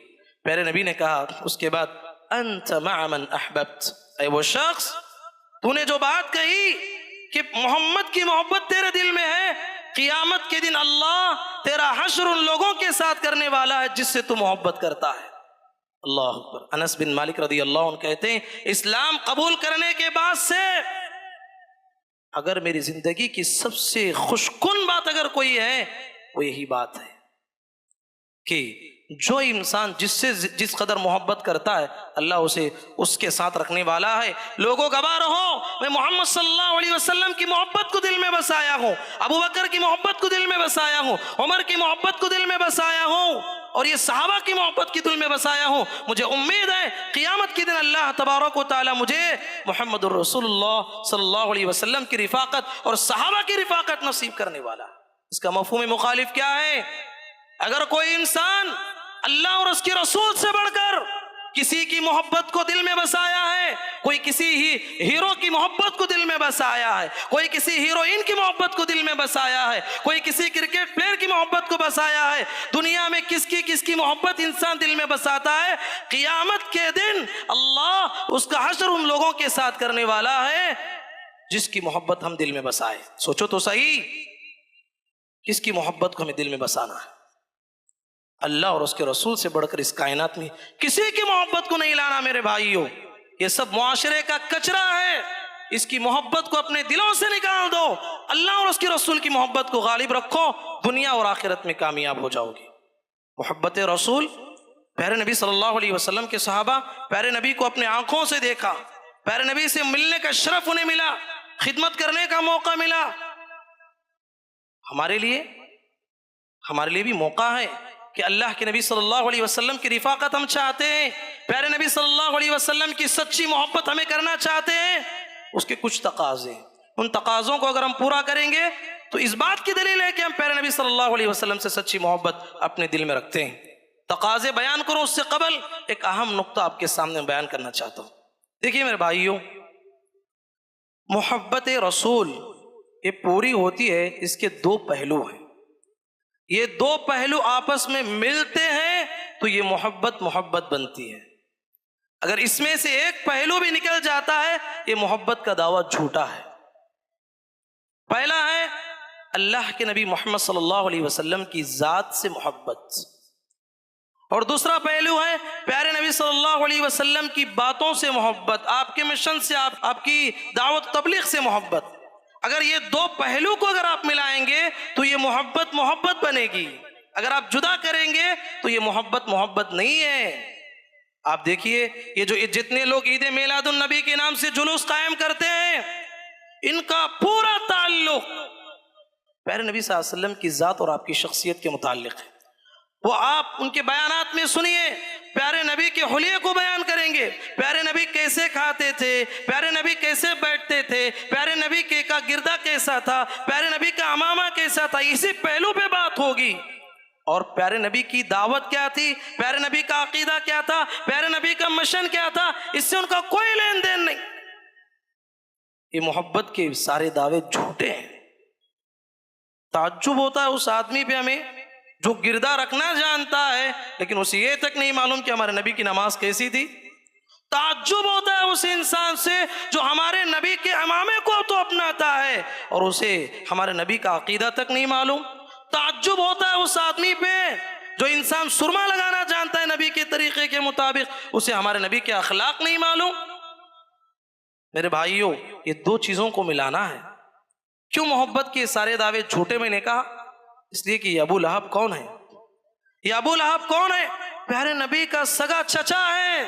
پیارے نبی نے کہا اس کے بعد انت مع من احببت، اے وہ شخص تو نے جو بات کہی کہ محمد کی محبت تیرے دل میں ہے، قیامت کے دن اللہ تیرا حشر ان لوگوں کے ساتھ کرنے والا ہے جس سے تو محبت کرتا ہے۔ اللہ اکبر۔ انس بن مالک رضی اللہ عنہ کہتے ہیں اسلام قبول کرنے کے بعد سے اگر میری زندگی کی سب سے خوش کن بات اگر کوئی ہے وہ یہی بات ہے کہ جو انسان جس قدر محبت کرتا ہے اللہ اسے اس کے ساتھ رکھنے والا ہے۔ لوگوں گواہ رہو میں محمد صلی اللہ علیہ وسلم کی محبت کو دل میں بسایا ہوں، ابو بکر کی محبت کو دل میں بسایا ہوں، عمر کی محبت کو دل میں بسایا ہوں، اور یہ صحابہ کی محبت کی دل میں بسایا ہوں۔ مجھے امید ہے قیامت کے دن اللہ تبارک و تعالی مجھے محمد الرسول اللہ صلی اللہ علیہ وسلم کی رفاقت اور صحابہ کی رفاقت نصیب کرنے والا۔ اس کا مفہوم مخالف کیا ہے؟ اگر کوئی انسان اللہ اور اس کے رسول سے بڑھ کر کسی کی محبت کو دل میں بسایا ہے، کوئی کسی ہیرو کی محبت کو دل میں بسایا ہے، کوئی کسی ہیروئن کی محبت کو دل میں بسایا ہے، کوئی کسی کرکٹ پلیئر کی محبت کو بسایا ہے۔ دنیا میں کس کی محبت انسان دل میں بساتا ہے، قیامت کے دن اللہ اس کا حشر ان لوگوں کے ساتھ کرنے والا ہے جس کی محبت ہم دل میں بسائے۔ سوچو تو صحیح، کس کی محبت کو ہمیں دل میں بسانا ہے؟ اللہ اور اس کے رسول سے بڑھ کر اس کائنات میں کسی کی محبت کو نہیں لانا میرے بھائیوں۔ یہ سب معاشرے کا کچرا ہے، اس کی محبت کو اپنے دلوں سے نکال دو، اللہ اور اس کے رسول کی محبت کو غالب رکھو، دنیا اور آخرت میں کامیاب ہو جاؤ گے۔ محبت رسول، پیارے نبی صلی اللہ علیہ وسلم کے صحابہ پیارے نبی کو اپنے آنکھوں سے دیکھا، پیارے نبی سے ملنے کا شرف انہیں ملا، خدمت کرنے کا موقع ملا۔ ہمارے لیے بھی موقع ہے کہ اللہ کے نبی صلی اللہ علیہ وسلم کی رفاقت ہم چاہتے ہیں، پیارے نبی صلی اللہ علیہ وسلم کی سچی محبت ہمیں کرنا چاہتے ہیں۔ اس کے کچھ تقاضے، ان تقاضوں کو اگر ہم پورا کریں گے تو اس بات کی دلیل ہے کہ ہم پیارے نبی صلی اللہ علیہ وسلم سے سچی محبت اپنے دل میں رکھتے ہیں۔ تقاضے بیان کروں اس سے قبل ایک اہم نقطہ آپ کے سامنے بیان کرنا چاہتا ہوں۔ دیکھیے میرے بھائیوں، محبت رسول یہ پوری ہوتی ہے، اس کے دو پہلو ہیں۔ یہ دو پہلو آپس میں ملتے ہیں تو یہ محبت بنتی ہے۔ اگر اس میں سے ایک پہلو بھی نکل جاتا ہے یہ محبت کا دعویٰ جھوٹا ہے۔ پہلا ہے اللہ کے نبی محمد صلی اللہ علیہ وسلم کی ذات سے محبت، اور دوسرا پہلو ہے پیارے نبی صلی اللہ علیہ وسلم کی باتوں سے محبت، آپ کے مشن سے، آپ کی دعوت تبلیغ سے محبت۔ اگر یہ دو پہلو کو اگر آپ ملائیں گے تو یہ محبت بنے گی، اگر آپ جدا کریں گے تو یہ محبت نہیں ہے۔ آپ دیکھیے یہ جو جتنے لوگ عید میلاد النبی کے نام سے جلوس قائم کرتے ہیں، ان کا پورا تعلق پیارے نبی صلی اللہ علیہ وسلم کی ذات اور آپ کی شخصیت کے متعلق ہے۔ وہ آپ ان کے بیانات میں سنیے، پیارے نبی کے حلیے کو بیان کریں گے، پیارے نبی کیسے کھاتے تھے، پیارے نبی کیسے بیٹھتے تھے، پیارے نبی کا گردہ کیسا تھا، پیارے نبی کا امامہ کیسا تھا، اسی پہلو پہ بات ہوگی۔ اور پیارے نبی کی دعوت کیا تھی، پیارے نبی کا عقیدہ کیا تھا، پیارے نبی کا مشن کیا تھا، اس سے ان کا کوئی لین دین نہیں۔ یہ محبت کے سارے دعوے جھوٹے ہیں۔ تعجب ہوتا ہے اس آدمی پہ ہمیں جو گردہ رکھنا جانتا ہے لیکن اسے یہ تک نہیں معلوم کہ ہمارے نبی کی نماز کیسی تھی۔ تعجب ہوتا ہے اس انسان سے جو ہمارے نبی کے امامے کو تو اپناتا ہے اور اسے ہمارے نبی کا عقیدہ تک نہیں معلوم۔ تعجب ہوتا ہے اس آدمی پہ جو انسان سرما لگانا جانتا ہے نبی کے طریقے کے مطابق، اسے ہمارے نبی کے اخلاق نہیں معلوم۔ میرے بھائیوں، یہ دو چیزوں کو ملانا ہے۔ کیوں محبت کے سارے دعوے جھوٹے میں نے کہا؟ اس لیے کہ یہ ابو لہب کون ہے؟ یہ ابو لہب کون ہے؟ پیارے نبی کا سگا چچا ہے،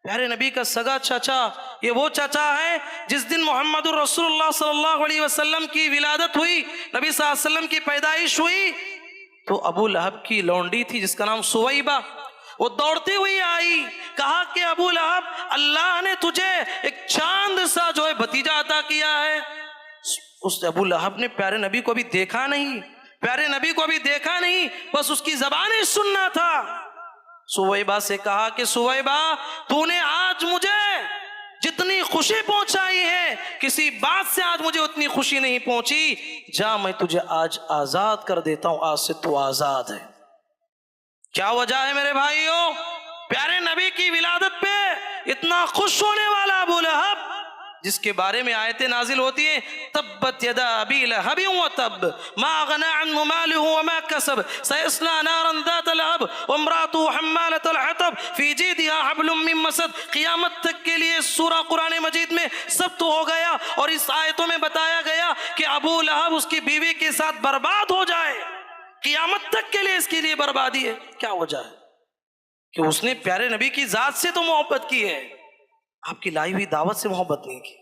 پیارے نبی کا سگا چچا۔ یہ وہ چچا ہے جس دن محمد الرسول اللہ صلی اللہ علیہ وسلم کی ولادت ہوئی، نبی صلی اللہ علیہ وسلم کی پیدائش ہوئی، تو ابو لہب کی لونڈی تھی جس کا نام سویبہ، وہ دوڑتی ہوئی آئی، کہا کہ ابو لہب اللہ نے تجھے ایک چاند سا جو ہے بھتیجا عطا کیا ہے۔ اس ابو لہب نے پیارے نبی کو بھی دیکھا نہیں، پیارے نبی کو بھی دیکھا نہیں، بس اس کی زبانیں سننا تھا۔ سویبہ سے کہا کہ سویبہ تو نے آج مجھے جتنی خوشی پہنچائی ہے کسی بات سے آج مجھے اتنی خوشی نہیں پہنچی، جا میں تجھے آج آزاد کر دیتا ہوں، آج سے تو آزاد ہے۔ کیا وجہ ہے میرے بھائیوں؟ پیارے نبی کی ولادت پہ اتنا خوش ہونے والا ابو لہب جس کے بارے میں آیتیں نازل ہوتی ہیں، تبت یدا ابی لہب وتب ما اغنی عنہ مالہ وما کسب سیصلی نارا ذات لہب وامرأته حمالۃ الحطب فی جیدها حبل من مسد۔ قیامت تک کے لیے سورہ قرآن مجید میں ثبت ہو گیا اور اس آیتوں میں بتایا گیا کہ ابو لہب اس کی بیوی کے ساتھ برباد ہو جائے، قیامت تک کے لیے اس کے لیے بربادی ہے۔ کیا وجہ ہے؟ کہ اس نے پیارے نبی کی ذات سے تو محبت کی ہے، آپ کی لائی ہوئی دعوت سے محبت نہیں کی،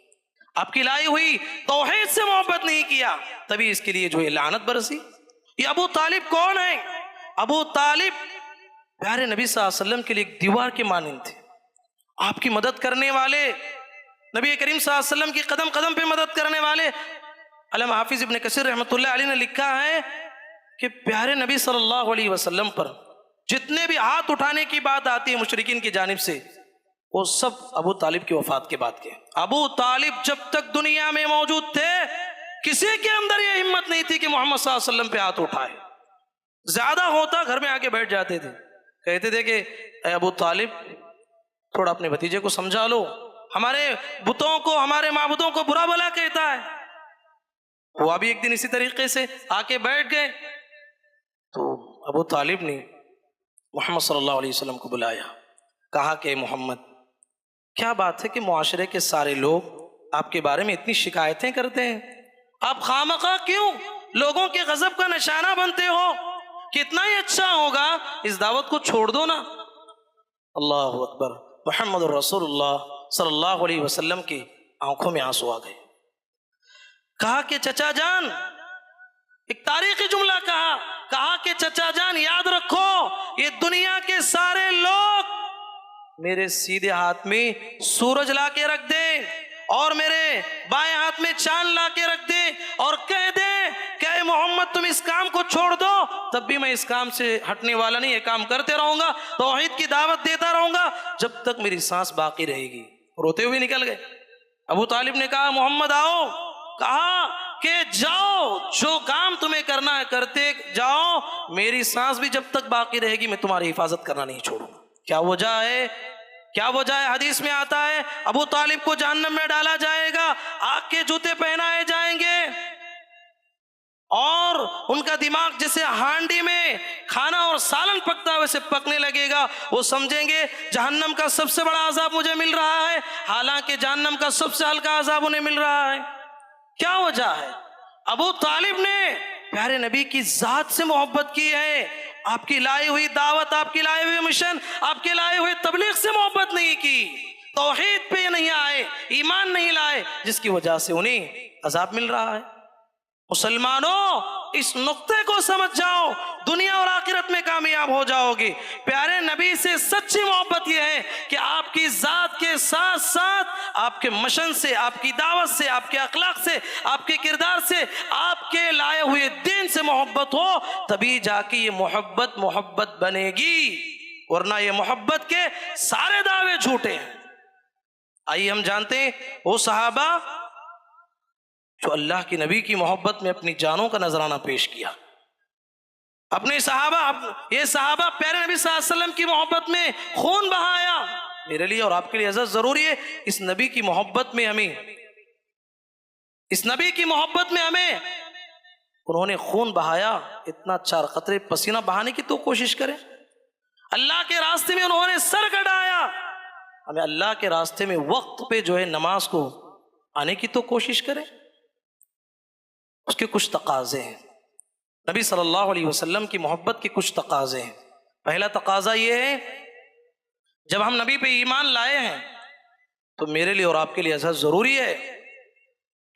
آپ کی لائی ہوئی توحید سے محبت نہیں کیا، تبھی اس کے لیے جو ہے لعنت برسی۔ یہ ابو طالب کون ہے؟ ابو طالب پیارے نبی صلی اللہ علیہ وسلم کے لیے ایک دیوار کے مانند تھے، آپ کی مدد کرنے والے، نبی کریم صلی اللہ علیہ وسلم کی قدم قدم پہ مدد کرنے والے۔ علامہ حافظ ابن کثیر رحمۃ اللہ علیہ نے لکھا ہے کہ پیارے نبی صلی اللہ علیہ وسلم پر جتنے بھی ہاتھ اٹھانے کی بات آتی ہے مشرکین کی جانب سے وہ سب ابو طالب کی وفات کے بعد کے۔ ابو طالب جب تک دنیا میں موجود تھے کسی کے اندر یہ ہمت نہیں تھی کہ محمد صلی اللہ علیہ وسلم پہ ہاتھ اٹھائے، زیادہ ہوتا گھر میں آ کے بیٹھ جاتے تھے، کہتے تھے کہ اے ابو طالب تھوڑا اپنے بھتیجے کو سمجھا لو، ہمارے بتوں کو ہمارے معبودوں کو برا بھلا کہتا ہے۔ وہ بھی ایک دن اسی طریقے سے آ کے بیٹھ گئے تو ابو طالب نے محمد صلی اللہ علیہ وسلم کو بلایا، کہا کہ محمد کیا بات ہے کہ معاشرے کے سارے لوگ آپ کے بارے میں اتنی شکایتیں کرتے ہیں، آپ خامخواہ کیوں لوگوں کے غضب کا نشانہ بنتے ہو؟ کتنا ہی اچھا ہوگا اس دعوت کو چھوڑ دو نا۔ اللہ اکبر، محمد رسول اللہ صلی اللہ علیہ وسلم کی آنکھوں میں آنسو آ گئے۔ کہا کہ چچا جان، ایک تاریخی جملہ کہا کہ چچا جان یاد رکھو یہ دنیا کے سارے لوگ میرے سیدھے ہاتھ میں سورج لا کے رکھ دیں اور میرے بائیں ہاتھ میں چاند لا کے رکھ دیں اور کہہ دیں کہ اے محمد تم اس کام کو چھوڑ دو، تب بھی میں اس کام سے ہٹنے والا نہیں، یہ کام کرتے رہوں گا، توحید کی دعوت دیتا رہوں گا جب تک میری سانس باقی رہے گی۔ روتے ہوئے نکل گئے۔ ابو طالب نے کہا محمد آؤ، کہا کہ جاؤ جو کام تمہیں کرنا ہے کرتے جاؤ، میری سانس بھی جب تک باقی رہے گی میں تمہاری حفاظت کرنا نہیں چھوڑوں گا۔ کیا وجہ ہے؟ کیا وجہ ہے؟ حدیث میں آتا ہے ابو طالب کو جہنم میں ڈالا جائے گا، آگ کے جوتے پہنائے جائیں گے اور ان کا دماغ جیسے ہانڈی میں کھانا اور سالن پکتا ہے ویسے پکنے لگے گا، وہ سمجھیں گے جہنم کا سب سے بڑا عذاب مجھے مل رہا ہے، حالانکہ جہنم کا سب سے ہلکا عذاب انہیں مل رہا ہے۔ کیا وجہ ہے؟ ابو طالب نے پیارے نبی کی ذات سے محبت کی ہے، آپ کی لائی ہوئی دعوت، آپ کی لائی ہوئی مشن، آپ کے لائے ہوئے تبلیغ سے محبت نہیں کی، توحید پہ نہیں آئے، ایمان نہیں لائے، جس کی وجہ سے انہیں عذاب مل رہا ہے۔ مسلمانوں اس نقطے کو سمجھ جاؤ، دنیا اور آخرت میں کامیاب ہو جاؤ گے۔ پیارے نبی سے سچی محبت یہ ہے کہ آپ کی ذات کے ساتھ ساتھ آپ کے مشن سے، آپ کی دعوت سے، آپ کے اخلاق سے، آپ کے کردار سے، آپ کے لائے ہوئے دین سے محبت ہو، تبھی جا کے یہ محبت بنے گی، ورنہ یہ محبت کے سارے دعوے جھوٹے ہیں۔ آئیے ہم جانتے ہیں وہ صحابہ جو اللہ کی نبی کی محبت میں اپنی جانوں کا نذرانہ پیش کیا، اپنے یہ صحابہ پیارے نبی صلی اللہ علیہ وسلم کی محبت میں خون بہایا۔ میرے لیے اور آپ کے لیے عزت ضروری ہے اس نبی کی محبت میں ہمیں انہوں نے خون بہایا، اتنا 4 قطرے پسینہ بہانے کی تو کوشش کریں، اللہ کے راستے میں انہوں نے سر کٹایا، ہمیں اللہ کے راستے میں وقت پہ جو ہے نماز کو آنے کی تو کوشش کریں۔ اس کے کچھ تقاضے ہیں، نبی صلی اللہ علیہ وسلم کی محبت کے کچھ تقاضے ہیں۔ پہلا تقاضا یہ ہے جب ہم نبی پہ ایمان لائے ہیں تو میرے لیے اور آپ کے لیے عزت ضروری ہے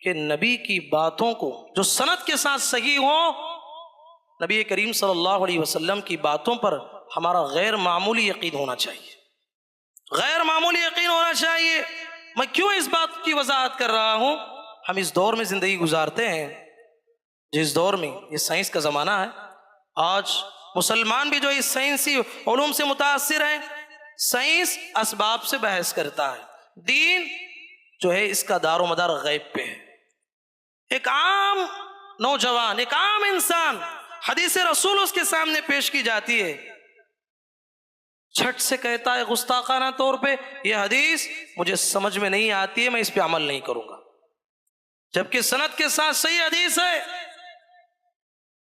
کہ نبی کی باتوں کو جو سند کے ساتھ صحیح ہوں، نبی کریم صلی اللہ علیہ وسلم کی باتوں پر ہمارا غیر معمولی یقین ہونا چاہیے، غیر معمولی یقین ہونا چاہیے۔ میں کیوں اس بات کی وضاحت کر رہا ہوں؟ ہم اس دور میں زندگی گزارتے ہیں جس دور میں یہ سائنس کا زمانہ ہے، آج مسلمان بھی جو اس سائنسی علوم سے متاثر ہیں، سائنس اسباب سے بحث کرتا ہے، دین جو ہے اس کا دار و مدار غیب پہ ہے۔ ایک عام نوجوان، ایک عام انسان، حدیث رسول اس کے سامنے پیش کی جاتی ہے، جھٹ سے کہتا ہے گستاخانہ طور پہ یہ حدیث مجھے سمجھ میں نہیں آتی ہے، میں اس پہ عمل نہیں کروں گا، جبکہ سند کے ساتھ صحیح حدیث ہے۔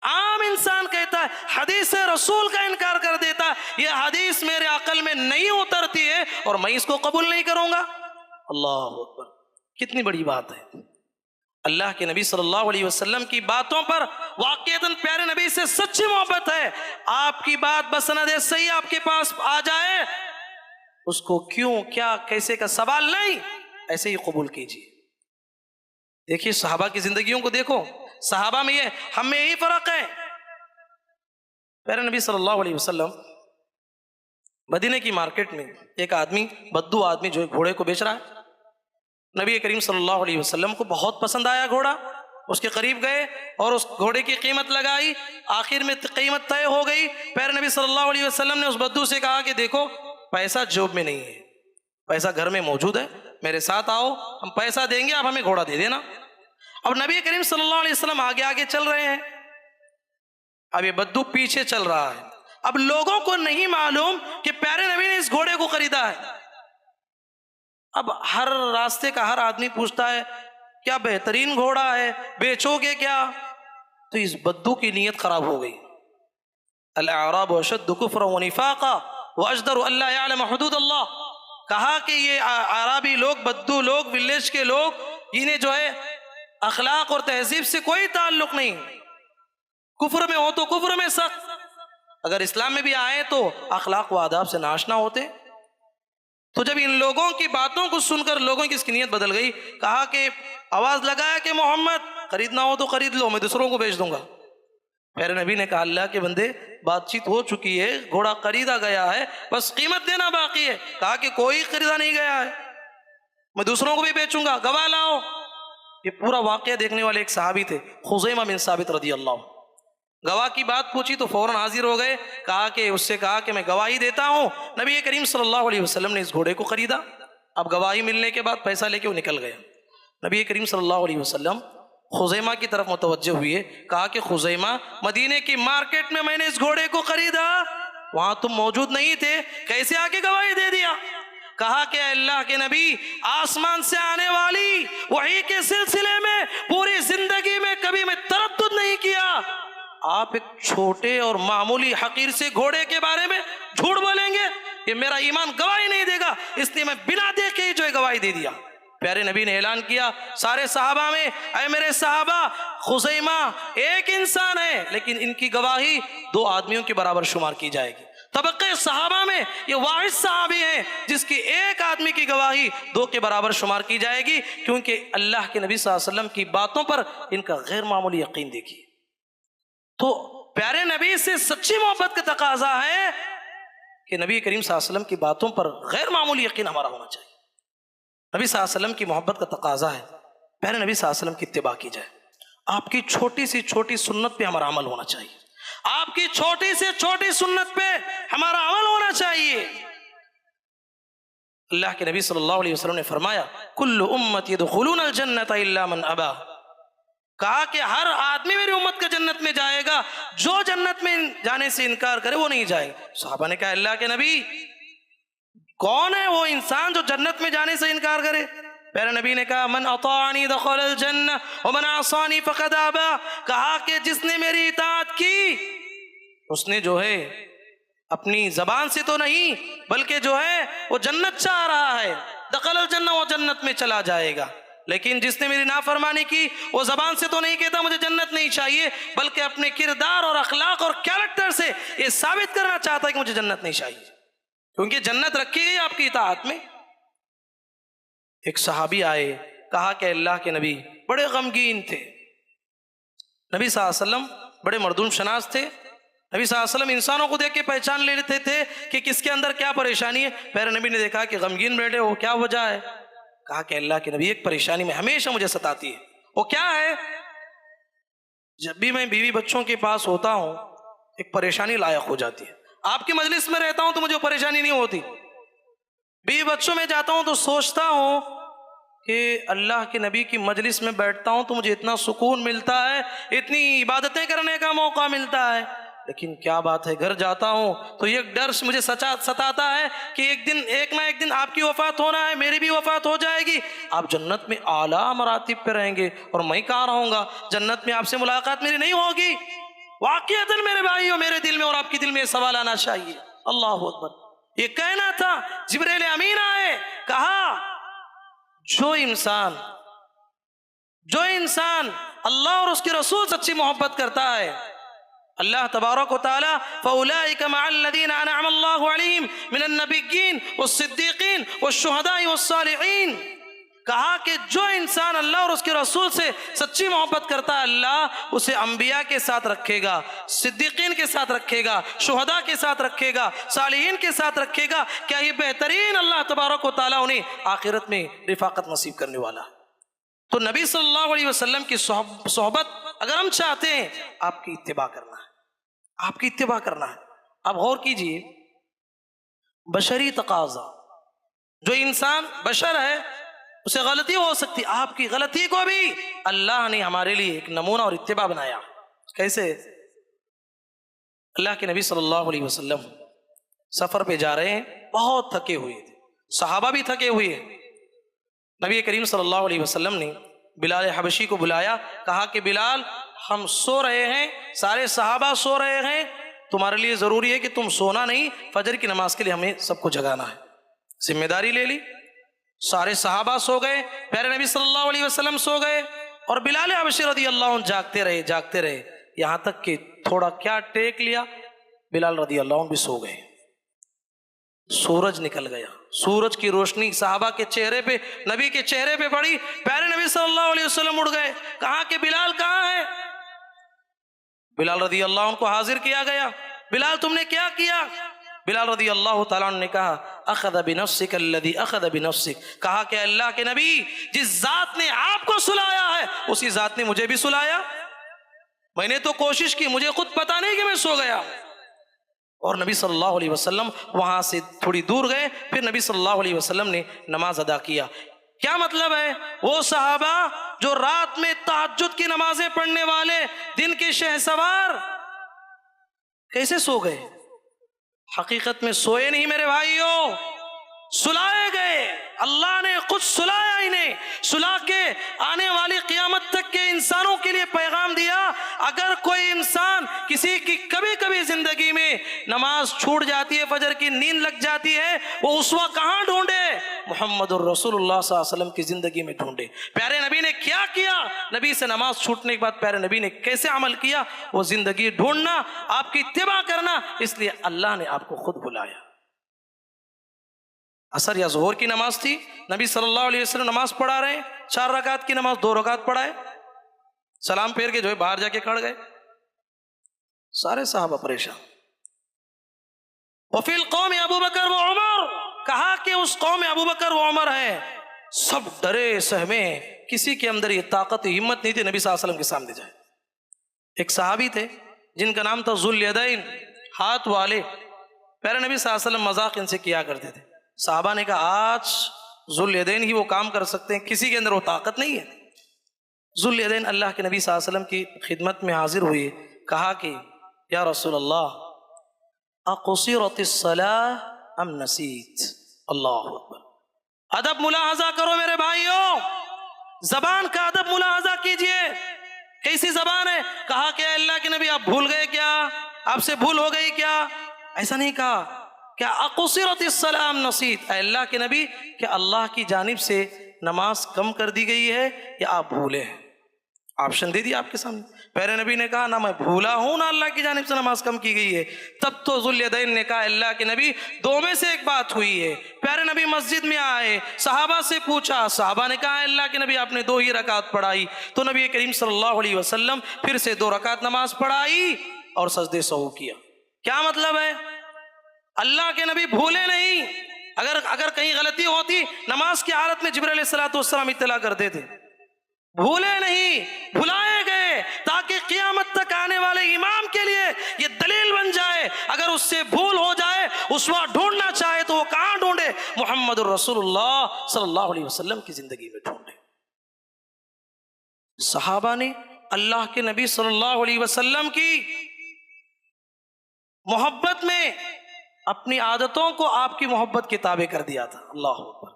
عام انسان کہتا ہے حدیث رسول کا انکار کر دیتا ہے، یہ حدیث میرے عقل میں نہیں اترتی ہے اور میں اس کو قبول نہیں کروں گا۔ اللہ اکبر، کتنی بڑی بات ہے۔ اللہ کے نبی صلی اللہ علیہ وسلم کی باتوں پر واقعتاً پیارے نبی سے سچی محبت ہے، آپ کی بات بسند صحیح آپ کے پاس آ جائے، اس کو کیوں، کیا، کیسے کا سوال نہیں، ایسے ہی قبول کیجیے۔ دیکھیے صحابہ کی زندگیوں کو دیکھو، صحابہ میں ہم میں یہی فرق ہے۔ پیارے نبی صلی اللہ علیہ وسلم مدینے کی مارکیٹ میں ایک آدمی، بدو آدمی جو گھوڑے کو بیچ رہا ہے، نبی کریم صلی اللہ علیہ وسلم کو بہت پسند آیا گھوڑا، اس کے قریب گئے اور اس گھوڑے کی قیمت لگائی، آخر میں قیمت طے ہو گئی۔ پھر نبی صلی اللہ علیہ وسلم نے اس بدو سے کہا کہ دیکھو پیسہ جیب میں نہیں ہے، پیسہ گھر میں موجود ہے، میرے ساتھ آؤ، ہم پیسہ دیں گے، آپ ہمیں گھوڑا دے دینا۔ اب نبی کریم صلی اللہ علیہ وسلم آگے آگے چل رہے ہیں، اب یہ بدو پیچھے چل رہا ہے۔ اب لوگوں کو نہیں معلوم کہ پیارے نبی نے اس گھوڑے کو خریدا ہے۔ اب ہر راستے کا ہر آدمی پوچھتا ہے کیا بہترین گھوڑا ہے، بیچو گے کیا؟ تو اس بدو کی نیت خراب ہو گئی۔ الاعراب اشد کفرا ونفاقا واجدر الا يعلم حدود اللہ، کہا کہ یہ اعرابی لوگ، بدو لوگ، ولیج کے لوگ، انہیں جو ہے اخلاق اور تہذیب سے کوئی تعلق نہیں، کفر میں ہو تو کفر میں سخت، اگر اسلام میں بھی آئے تو اخلاق و آداب سے ناشنا ہوتے۔ تو جب ان لوگوں کی باتوں کو سن کر لوگوں کی اس کی نیت بدل گئی، کہا کہ آواز لگایا کہ محمد خریدنا ہو تو خرید لو، میں دوسروں کو بیچ دوں گا۔ پھر نبی نے کہا اللہ کے بندے بات چیت ہو چکی ہے، گھوڑا خریدا گیا ہے، بس قیمت دینا باقی ہے۔ کہا کہ کوئی خریدا نہیں گیا ہے، میں دوسروں کو بھی بیچوں گا، گواہ لاؤ۔ یہ پورا واقعہ دیکھنے والے ایک صحابی تھے، خزیمہ بن ثابت رضی اللہ عنہ، گواہ کی بات پوچھی تو فوراً حاضر ہو گئے، اس سے کہا کہ میں گواہی دیتا ہوں نبی کریم صلی اللہ علیہ وسلم نے اس گھوڑے کو خریدا۔ اب گواہی ملنے کے بعد پیسہ لے کے وہ نکل گیا۔ نبی کریم صلی اللہ علیہ وسلم خزیمہ کی طرف متوجہ ہوئے، کہا کہ خزیمہ مدینے کی مارکیٹ میں نے اس گھوڑے کو خریدا، وہاں تم موجود نہیں تھے، کیسے آ کے گواہی دے دیا؟ کہا کہ اللہ کے نبی آسمان سے آنے والی وحی کے سلسلے میں پوری زندگی میں کبھی میں تردد نہیں کیا، آپ ایک چھوٹے اور معمولی حقیر سے گھوڑے کے بارے میں جھوٹ بولیں گے؟ یہ میرا ایمان گواہی نہیں دے گا، اس لیے میں بنا دیکھے ہی جو ہے گواہی دے دیا۔ پیارے نبی نے اعلان کیا سارے صحابہ میں، اے میرے صحابہ، خزیمہ ایک انسان ہے لیکن ان کی گواہی 2 آدمیوں کے برابر شمار کی جائے گی۔ طبقے صحابہ میں یہ واحد صحابی ہیں جس کی ایک آدمی کی گواہی 2 کے برابر شمار کی جائے گی، کیونکہ اللہ کے نبی صلی اللہ علیہ وسلم کی باتوں پر ان کا غیر معمولی یقین دیکھیے۔ تو پیارے نبی سے سچی محبت کا تقاضا ہے کہ نبی کریم صلی اللہ علیہ وسلم کی باتوں پر غیر معمولی یقین ہمارا ہونا چاہیے۔ نبی صلی اللہ علیہ وسلم کی محبت کا تقاضا ہے پیارے نبی صلی اللہ علیہ وسلم کی اتباع کی جائے، آپ کی چھوٹی سی چھوٹی سنت پہ ہمارا عمل ہونا چاہیے، آپ کی چھوٹی سے چھوٹی سنت پہ ہمارا عمل ہونا چاہیے۔ اللہ کے نبی صلی اللہ علیہ وسلم نے فرمایا کل امتی یدخلون الجنۃ الا من ابا، کہا کہ ہر آدمی میری امت کا جنت میں جائے گا، جو جنت میں جانے سے انکار کرے وہ نہیں جائے گا۔ صحابہ نے کہا اللہ کے نبی کون ہے وہ انسان جو جنت میں جانے سے انکار کرے؟ پیارے نبی نے کہا من اطاعنی دخل الجنہ ومن عصانی فقد ابا، کہا کہ جس نے میری اطاعت کی اس نے جو ہے اپنی زبان سے تو نہیں بلکہ جو ہے وہ جنت چاہ رہا ہے، دخل الجنہ، وہ جنت میں چلا جائے گا۔ لیکن جس نے میری نافرمانی کی وہ زبان سے تو نہیں کہتا مجھے جنت نہیں چاہیے، بلکہ اپنے کردار اور اخلاق اور کیریکٹر سے یہ ثابت کرنا چاہتا ہے کہ مجھے جنت نہیں چاہیے، کیونکہ جنت رکھی گئی آپ کی اطاعت میں۔ ایک صحابی آئے، کہا کہ اللہ کے نبی بڑے غمگین تھے، نبی صلی اللہ علیہ وسلم بڑے مردم شناس تھے، نبی صلی اللہ علیہ وسلم انسانوں کو دیکھ کے پہچان لے لیتے تھے کہ کس کے اندر کیا پریشانی ہے۔ پھر نبی نے دیکھا کہ غمگین بیٹھے ہو، کیا وجہ ہے؟ کہا کہ اللہ کے نبی ایک پریشانی میں ہمیشہ مجھے ستاتی ہے، وہ کیا ہے؟ جب بھی میں بیوی بچوں کے پاس ہوتا ہوں ایک پریشانی لائق ہو جاتی ہے، آپ کی مجلس میں رہتا ہوں تو مجھے پریشانی نہیں ہوتی، بیوی بچوں میں جاتا ہوں تو سوچتا ہوں کہ اللہ کے نبی کی مجلس میں بیٹھتا ہوں تو مجھے اتنا سکون ملتا ہے، اتنی عبادتیں کرنے کا موقع ملتا ہے، لیکن کیا بات ہے گھر جاتا ہوں تو یہ ڈر مجھے ستاتا ہے کہ ایک نہ ایک دن آپ کی وفات ہونا ہے، میری بھی وفات ہو جائے گی، آپ جنت میں اعلیٰ مراتب پہ رہیں گے اور میں کہاں رہوں گا، جنت میں آپ سے ملاقات میری نہیں ہوگی۔ واقعتاً میرے بھائیوں میرے دل میں اور آپ کے دل میں یہ سوال آنا چاہیے۔ اللہ اکبر، یہ کہنا تھا، جبریل امین آئے، کہا جو انسان اللہ اور اس کے رسول سچی محبت کرتا ہے، اللہ تبارک و تعالی فَأُولَٰئِكَ مَعَ الَّذِينَ أَنْعَمَ اللَّهُ عَلَيْهِمْ مِنَ النَّبِيِّينَ وَالصِّدِّيقِينَ وَالشُّهَدَاءِ وَالصَّالِحِينَ، کہا کہ جو انسان اللہ اور اس کے رسول سے سچی محبت کرتا ہے اللہ اسے انبیاء کے ساتھ رکھے گا، صدیقین کے ساتھ رکھے گا، شہداء کے ساتھ رکھے گا، صالحین کے ساتھ رکھے گا۔ کیا یہ بہترین اللہ تبارک و تعالیٰ انہیں آخرت میں رفاقت نصیب کرنے والا ہے؟ تو نبی صلی اللہ علیہ وسلم کی صحبت اگر ہم چاہتے ہیں، آپ کی اتباع کرنا ہے، آپ کی اتباع کرنا ہے۔ اب غور کیجئے، بشری تقاضا، جو انسان بشر ہے اسے غلطی ہو سکتی، آپ کی غلطی کو بھی اللہ نے ہمارے لیے ایک نمونہ اور اتباع بنایا۔ کیسے؟ اللہ کے نبی صلی اللہ علیہ وسلم سفر پہ جا رہے ہیں، بہت تھکے ہوئے تھے، صحابہ بھی تھکے ہوئے ہیں۔ نبی کریم صلی اللہ علیہ وسلم نے بلال حبشی کو بلایا، کہا کہ بلال، ہم سو رہے ہیں، سارے صحابہ سو رہے ہیں، تمہارے لیے ضروری ہے کہ تم سونا نہیں، فجر کی نماز کے لیے ہمیں سب کو جگانا ہے۔ ذمہ داری لے لی، سارے صحابہ سو گئے، پیارے نبی صلی اللہ علیہ وسلم سو گئے، اور بلال حبشی رضی اللہ عنہ جاگتے رہے، یہاں تک کہ تھوڑا کیا ٹیک لیا، بلال رضی اللہ عنہ بھی سو گئے۔ سورج نکل گیا، سورج کی روشنی صحابہ کے چہرے پہ، نبی کے چہرے پہ پڑی، پیارے نبی صلی اللہ علیہ وسلم اٹھ گئے، کہا کہ بلال کہاں ہے؟ بلال رضی اللہ عنہ کو حاضر کیا گیا، بلال تم نے کیا کیا؟ بلال رضی اللہ تعالیٰ عنہ نے کہا، اخذ بنفسک الذی اخذ بنفسک، کہا کہ اللہ کے نبی، جس ذات نے آپ کو سلایا ہے اسی ذات نے مجھے بھی سلایا، میں نے تو کوشش کی، مجھے خود پتا نہیں کہ میں سو گیا۔ اور نبی صلی اللہ علیہ وسلم وہاں سے تھوڑی دور گئے، پھر نبی صلی اللہ علیہ وسلم نے نماز ادا کیا۔ کیا مطلب ہے؟ وہ صحابہ جو رات میں تہجد کی نمازیں پڑھنے والے، دن کے شہسوار، کیسے سو گئے؟ حقیقت میں سوئے نہیں میرے بھائیوں، سلائے گئے، اللہ نے خود سلایا انہیں، سلا کے آنے والی قیامت تک کے انسانوں کے لیے پیغام دیا۔ اگر کوئی انسان کسی کی کبھی کبھی زندگی میں نماز چھوٹ جاتی ہے، فجر کی نیند لگ جاتی ہے، وہ اسوہ کہاں ڈھونڈے؟ محمد الرسول اللہ صلی اللہ علیہ وسلم کی زندگی میں ڈھونڈے۔ پیارے نبی نے کیا کیا؟ نبی سے نماز چھوٹنے کے بعد پیارے نبی نے کیسے عمل کیا؟ وہ زندگی ڈھونڈنا، آپ کی اتباع کرنا، اس لیے اللہ نے آپ کو خود بلایا۔ عصر یا ظہر کی نماز تھی، نبی صلی اللہ علیہ وسلم نماز پڑھا رہے ہیں، 4 رکعت کی نماز 2 رکعت پڑھائے، سلام پھیر کے جو ہے باہر جا کے کھڑ گئے، سارے صحابہ پریشان۔ وفی القوم ابو بکر و عمر، کہا کہ اس قوم ابو بکر و عمر ہے، سب ڈرے سہمے، کسی کے اندر یہ طاقت ہمت نہیں تھی نبی صلی اللہ علیہ وسلم کے سامنے جائے۔ ایک صحابی تھے جن کا نام تھا ذو الیدین، ہاتھ والے، پیارے نبی صلی اللہ علیہ وسلم مذاق ان سے کیا کرتے تھے۔ صحابہ نے کہا آج ذو الیدین ہی وہ کام کر سکتے ہیں، کسی کے اندر وہ طاقت نہیں ہے۔ ذو الیدین اللہ کے نبی صلی اللہ علیہ وسلم کی خدمت میں حاضر ہوئے، کہا کہ یا رسول اللہ، اقصرت الصلاة ام نسیت؟ اللہ اکبر، ادب ملاحظہ کرو میرے بھائیوں، زبان کا ادب ملاحظہ کیجئے۔ کیسی زبان ہے؟ کہا کہ اے اللہ کے نبی آپ بھول گئے کیا؟ آپ سے بھول ہو گئی کیا؟ ایسا نہیں کہا، کیا اقصرت الصلاة ام نسیت، اے اللہ کے نبی کیا اللہ کی جانب سے نماز کم کر دی گئی ہے یا آپ بھولے ہیں؟ آپشن دے دیا آپ کے سامنے۔ پیارے نبی نے کہا نہ میں بھولا ہوں نہ اللہ کی جانب سے نماز کم کی گئی ہے۔ تب تو ذو الیدین نے کہا اللہ کے نبی دو میں سے ایک بات ہوئی ہے۔ پیارے نبی مسجد میں آئے، صحابہ سے پوچھا، صحابہ نے کہا اللہ کے نبی آپ نے 2 ہی رکعت پڑھائی، تو نبی کریم صلی اللہ علیہ وسلم پھر سے 2 رکعت نماز پڑھائی اور سجدے سہو کیا۔ کیا مطلب ہے؟ اللہ کے نبی بھولے نہیں، اگر کہیں غلطی ہوتی نماز کی حالت میں جبرائیل علیہ السلام اطلاع کرتے تھے، بھولے نہیں، بھلائے گئے تاکہ قیامت تک آنے والے امام کے لیے یہ دلیل بن جائے، اگر اس سے بھول ہو جائے، اسوہ ڈھونڈنا چاہے تو وہ کہاں ڈھونڈے؟ محمد الرسول اللہ صلی اللہ علیہ وسلم کی زندگی میں ڈھونڈے۔ صحابہ نے اللہ کے نبی صلی اللہ علیہ وسلم کی محبت میں اپنی عادتوں کو آپ کی محبت کے تابع کر دیا تھا۔ اللہ اکبر۔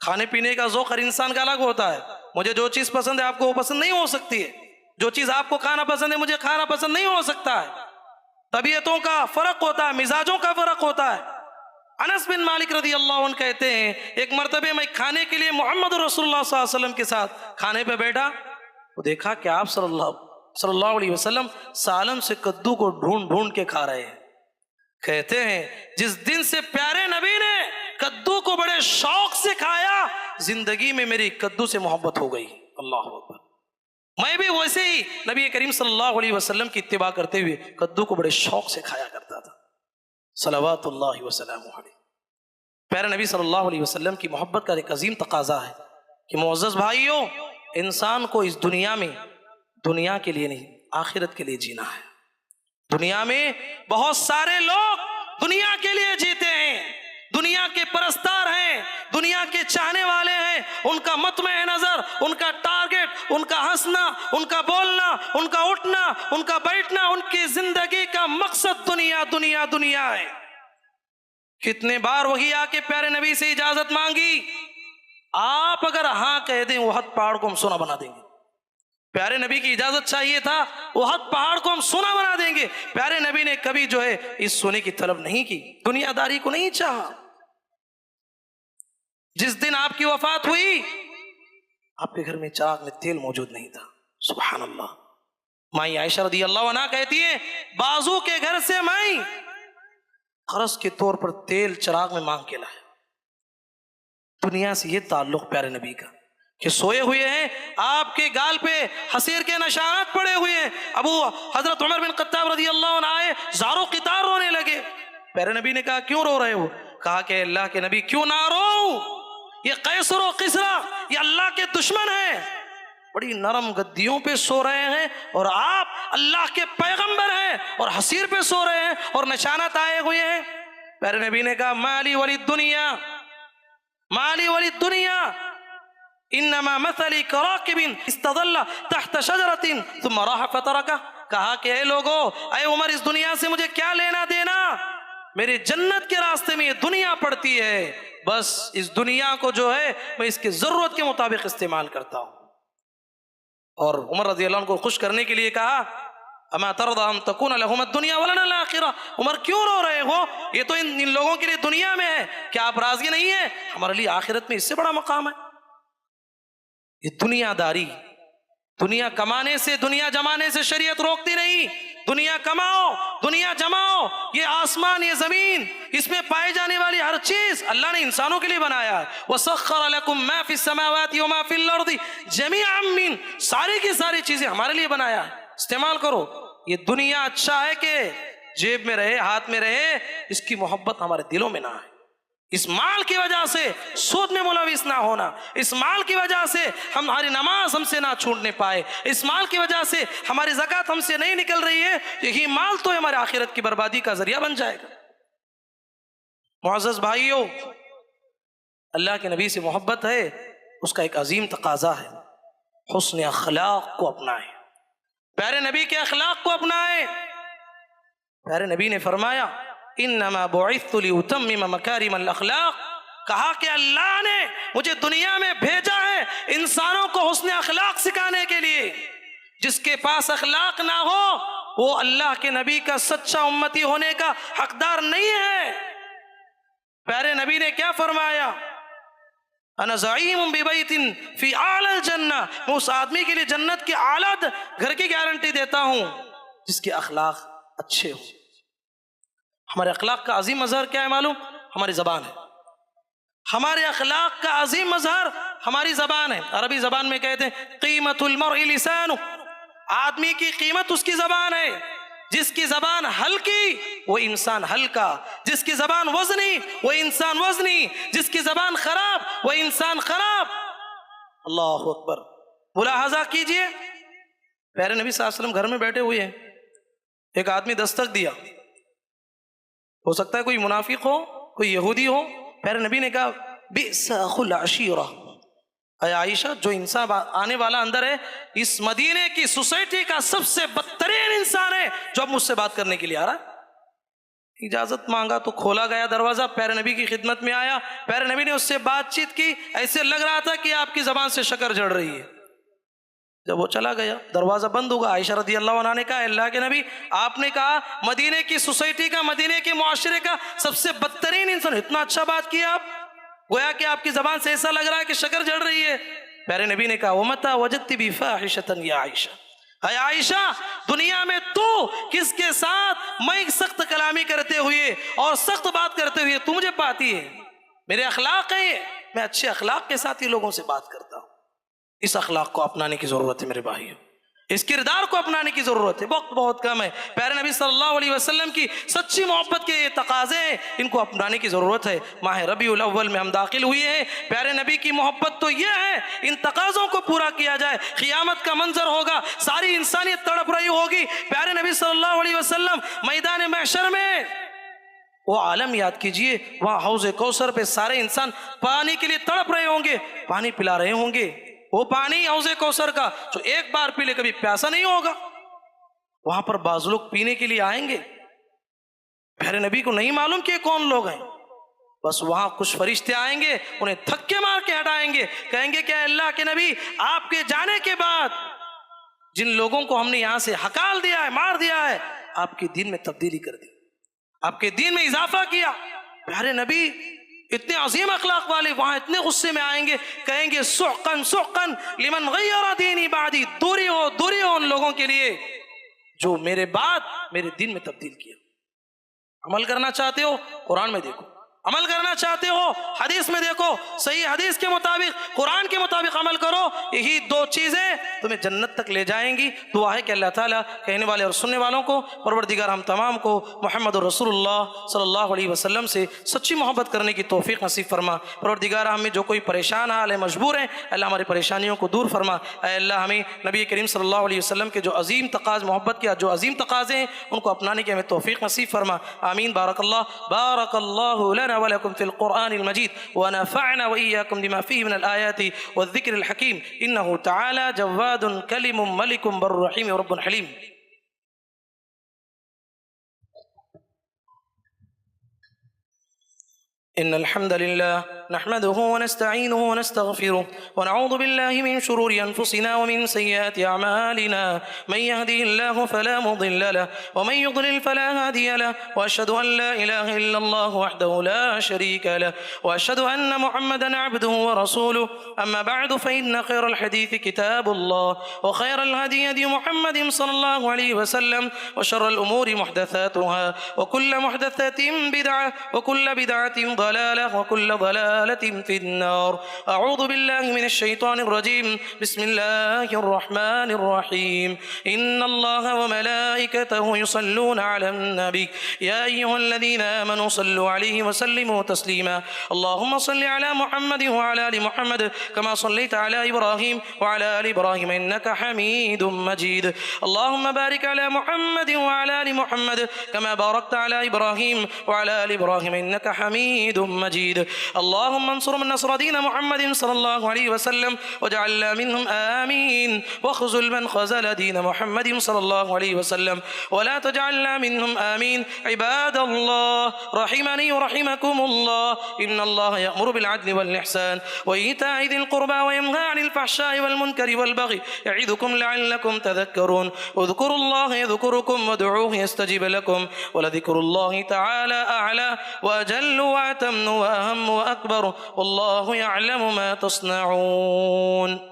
کھانے پینے کا ذوق ہر انسان کا الگ ہوتا ہے، مجھے جو چیز پسند ہے آپ کو وہ پسند نہیں ہو سکتی ہے، جو چیز آپ کو کھانا پسند ہے مجھے کھانا پسند نہیں ہو سکتا ہے، طبیعتوں کا فرق ہوتا ہے، مزاجوں کا فرق ہوتا ہے۔ انس بن مالک رضی اللہ عنہ کہتے ہیں ایک مرتبہ میں کھانے کے لیے محمد رسول اللہ صلی اللہ علیہ وسلم کے ساتھ کھانے پہ بیٹھا، وہ دیکھا کہ آپ صلی اللہ علیہ وسلم سالن سے کدو کو ڈھونڈ ڈھونڈ کے کھا رہے ہیں۔ کہتے ہیں جس دن سے پیارے نبی نے کدو کو بڑے شوق سے کھایا، زندگی میں میری کدو سے محبت ہو گئی۔ اللہ اکبر۔ میں بھی ویسے ہی نبی کریم صلی اللہ علیہ وسلم کی اتباع کرتے ہوئے کدو کو بڑے شوق سے کھایا کرتا تھا۔ صلوات اللہ وسلم علیہ۔ پیارے نبی صلی اللہ علیہ وسلم کی محبت کا ایک عظیم تقاضا ہے کہ معزز بھائیوں، انسان کو اس دنیا میں دنیا کے لیے نہیں آخرت کے لیے جینا ہے. دنیا میں بہت سارے لوگ دنیا کے لیے جیتے ہیں، دنیا کے پرستار ہیں، دنیا کے چاہنے والے ہیں. ان کا مطمع نظر، ان کا ٹارگٹ، ان کا ہنسنا، ان کا بولنا، ان کا اٹھنا، ان کا بیٹھنا، ان کی زندگی کا مقصد دنیا دنیا دنیا ہے. کتنے بار وہی آ کے پیارے نبی سے اجازت مانگی، آپ اگر ہاں کہہ دیں احد پہاڑ کو ہم سونا بنا دیں گے. پیارے نبی کی اجازت چاہیے تھا، احد پہاڑ کو ہم سونا بنا دیں گے. پیارے نبی نے کبھی جو ہے اس سونے کی طلب نہیں کی، دنیا داری کو نہیں چاہا. جس دن آپ کی وفات ہوئی آپ کے گھر میں چراغ میں تیل موجود نہیں تھا. سبحان اللہ. مائی عائشہ رضی اللہ عنہ کہتی ہے بازو کے گھر سے مائی قرض کے طور پر تیل چراغ میں مانگ کے لائے. دنیا سے یہ تعلق پیارے نبی کا کہ سوئے ہوئے ہیں، آپ کے گال پہ حسیر کے نشانات پڑے ہوئے ہیں. ابو حضرت عمر بن خطاب رضی اللہ عنہ آئے، زارو قطار رونے لگے. پیارے نبی نے کہا کیوں رو رہے ہو؟ کہا کہ اللہ کے نبی کیوں نہ رو، یہ قیصر و قسرا یہ اللہ کے دشمن ہیں، بڑی نرم گدیوں پہ سو رہے ہیں اور آپ اللہ کے پیغمبر ہیں اور حسیر پہ سو رہے ہیں اور نشانات آئے ہوئے ہیں. پیارے نبی نے کہا مالی ولی دنیا، مالی ولی دنیا انما مثلی کراکب استظل تحت شجرۃ ثم راح فترکہ. کہا کہ اے لوگو، اے عمر، اس دنیا سے مجھے کیا لینا دینا، میرے جنت کے راستے میں یہ دنیا پڑتی ہے، بس اس دنیا کو جو ہے میں اس کی ضرورت کے مطابق استعمال کرتا ہوں. اور عمر رضی اللہ عنہ کو خوش کرنے کے لیے کہا اما ترضى ان تكون لهم الدنيا ولنا الاخرہ. عمر کیوں رو رہے ہو، یہ تو ان لوگوں کے لیے دنیا میں ہے، کیا آپ راضی نہیں ہیں؟ ہمارے لیے آخرت میں اس سے بڑا مقام ہے. یہ دنیا داری، دنیا کمانے سے، دنیا جمانے سے شریعت روکتی نہیں. دنیا کماؤ، دنیا جماؤ. یہ آسمان، یہ زمین، اس میں پائے جانے والی ہر چیز اللہ نے انسانوں کے لیے بنایا ہے. وَسَخَّرَ لَكُم مَا فِي السَّمَاوَاتِ وَمَا فِي الْأَرْضِ جَمِيعًا مِّنْ، ساری کی ساری چیزیں ہمارے لیے بنایا ہے، استعمال کرو. یہ دنیا اچھا ہے کہ جیب میں رہے، ہاتھ میں رہے، اس کی محبت ہمارے دلوں میں نہ آئے. اس مال کی وجہ سے سود میں ملوث نہ ہونا، اس مال کی وجہ سے ہماری نماز ہم سے نہ چھوٹنے پائے، اس مال کی وجہ سے ہماری زکوٰۃ ہم سے نہیں نکل رہی ہے، یہی مال تو ہمارے آخرت کی بربادی کا ذریعہ بن جائے گا. معزز بھائیو، اللہ کے نبی سے محبت ہے، اس کا ایک عظیم تقاضا ہے حسن اخلاق کو اپنائیں، پیارے نبی کے اخلاق کو اپنائیں. پیارے نبی نے فرمایا انما بعثت لاتمم مکارم الاخلاق. کہا کہ اللہ نے مجھے دنیا میں بھیجا ہے انسانوں کو حسن اخلاق سکھانے کے لیے. جس کے پاس اخلاق نہ ہو وہ اللہ کے نبی کا سچا امتی ہونے کا حقدار نہیں ہے. پیارے نبی نے کیا فرمایا انا زعیم ببیت فی اعلی الجنہ، میں اس آدمی کے لیے جنت کے اعلیٰ گھر کی گارنٹی دیتا ہوں جس کے اخلاق اچھے ہوں. ہمارے اخلاق کا عظیم مظہر کیا ہے معلوم؟ ہماری زبان ہے. ہمارے اخلاق کا عظیم مظہر ہماری زبان ہے. عربی زبان میں کہتے ہیں قیمت المرء لسانہ، آدمی کی قیمت اس کی زبان ہے. جس کی زبان ہلکی وہ انسان ہلکا، جس کی زبان وزنی وہ انسان وزنی، جس کی زبان خراب وہ انسان خراب. اللہ اکبر. ملاحظہ کیجئے، پیارے نبی صلی اللہ علیہ وسلم گھر میں بیٹھے ہوئے ہیں، ایک آدمی دستک دیا، ہو سکتا ہے کوئی منافق ہو، کوئی یہودی ہو. پیارے نبی نے کہا بئس اخو العشیرہ، اے عائشہ جو انسان آنے والا اندر ہے اس مدینے کی سوسائٹی کا سب سے بدترین انسان ہے جو اب مجھ سے بات کرنے کے لیے آ رہا ہے. اجازت مانگا تو کھولا گیا دروازہ، پیارے نبی کی خدمت میں آیا، پیارے نبی نے اس سے بات چیت کی، ایسے لگ رہا تھا کہ آپ کی زبان سے شکر جڑ رہی ہے. جب وہ چلا گیا دروازہ بند ہوگا. عائشہ رضی اللہ عنہ نے کہا اللہ کے نبی آپ نے کہا مدینے کی سوسائٹی کا، مدینے کے معاشرے کا سب سے بدترین انسان، اتنا اچھا بات کیا آپ، گویا کہ آپ کی زبان سے ایسا لگ رہا ہے کہ شکر جڑ رہی ہے. پیارے نبی نے کہا وَمَتَى وَجَدْتِ بِفَاحِشَةً یا عائشہ، اے عائشہ دنیا میں تو کس کے ساتھ میں سخت کلامی کرتے ہوئے اور سخت بات کرتے ہوئے تو مجھے پاتی ہے؟ میرے اخلاق ہے، میں اچھے اخلاق کے ساتھ ہی لوگوں سے بات کرتا ہوں. اس اخلاق کو اپنانے کی ضرورت ہے میرے بھائیوں. اس کردار کو اپنانے کی ضرورت ہے. وقت بہت کم ہے. پیارے نبی صلی اللہ علیہ وسلم کی سچی محبت کے تقاضے ہیں، ان کو اپنانے کی ضرورت ہے. ماہ ربیع الاول میں ہم داخل ہوئے ہیں. پیارے نبی کی محبت تو یہ ہے، ان تقاضوں کو پورا کیا جائے. قیامت کا منظر ہوگا، ساری انسانیت تڑپ رہی ہوگی. پیارے نبی صلی اللہ علیہ وسلم میدان محشر میں وہ عالم یاد کیجئے، وہاں حوض کوثر پہ سارے انسان پانی کے لیے تڑپ رہے ہوں گے، پانی پلا رہے ہوں گے. وہ پانی حوض کوثر کا جو ایک بار پی لے کبھی پیاسا نہیں ہوگا. وہاں پر بعض لوگ پینے کے لیے آئیں گے، پیارے نبی کو نہیں معلوم کہ کون لوگ ہیں. بس وہاں کچھ فرشتے آئیں گے، انہیں دھکے مار کے ہٹائیں گے، کہیں گے کہ اے اللہ کے نبی، آپ کے جانے کے بعد جن لوگوں کو ہم نے یہاں سے ہکال دیا ہے، مار دیا ہے، آپ کے دین میں تبدیلی کر دی، آپ کے دین میں اضافہ کیا. پیارے نبی اتنے عظیم اخلاق والے وہاں اتنے غصے میں آئیں گے، کہیں گے سحقن سحقن لمن غیر دینی بعدی، دوری ہو ان لوگوں کے لیے جو میرے بعد میرے دین میں تبدیل کیا. عمل کرنا چاہتے ہو قرآن میں دیکھو، عمل کرنا چاہتے ہو حدیث میں دیکھو، صحیح حدیث کے مطابق قرآن کے مطابق عمل کرو. یہی دو چیزیں تمہیں جنت تک لے جائیں گی. دعا ہے کہ اللہ تعالیٰ کہنے والے اور سننے والوں کو، پروردگار ہم تمام کو محمد رسول اللہ صلی اللہ علیہ وسلم سے سچی محبت کرنے کی توفیق نصیب فرما. پروردگار ہم میں جو کوئی پریشان حال ہے، مجبور ہیں، اللہ ہماری پریشانیوں کو دور فرما. اے اللہ ہمیں نبی کریم صلی اللہ علیہ وسلم کے جو عظیم تقاضے، محبت کے جو عظیم تقاضے ہیں، ان کو اپنانے کی ہمیں توفیق نصیب فرما. آمین. بارک اللہ لنا ولكم في القرآن المجيد ونفعنا وإياكم بما فيه من الآيات والذكر الحكيم إنه تعالى جواد كلم ملك بر رحيم رب حليم. إن الحمد لله نحمده ونستعينه ونستغفره ونعوذ بالله من شرور أنفسنا ومن سيئات أعمالنا. من يهده الله فلا مضل له ومن يضلل فلا هادي له، وأشهد أن لا إله إلا الله وحده لا شريك له، وأشهد أن محمدا عبده ورسوله. أما بعد فإن خير الحديث كتاب الله، وخير الهدي هدي محمد صلى الله عليه وسلم، وشر الأمور محدثاتها، وكل محدثة بدعة، وكل بدعة ضلالة، وكل ضلالة في النار. أعوذ بالله من الشيطان الرجيم. بسم الله الرحمن الرحيم. إن الله وملائكته يصلون على النبي يا أيها الذين آمنوا صلوا عليه وسلموا تسليما. اللهم صل على محمد وعلى آل محمد كما صليت على إبراهيم وعلى آل إبراهيم إنك حميد مجيد. اللهم بارك على محمد وعلى آل محمد كما باركت على إبراهيم وعلى آل إبراهيم إنك حميد مجيد. اللهم انصر من نصر دين محمد صلى الله عليه وسلم واجعلنا منهم آمين، واخذل من خذل دين محمد صلى الله عليه وسلم ولا تجعلنا منهم آمين. عباد الله رحمني ورحمكم الله، إن الله يأمر بالعدل والإحسان وإيتاء ذي القربى وينهى عن الفحشاء والمنكر والبغي يعظكم لعلكم تذكرون. اذكروا الله يذكركم وادعوه يستجب لكم، ولذكر الله تعالى أعلى وأجل وأتم وأهم وأكبر، والله يعلم ما تصنعون.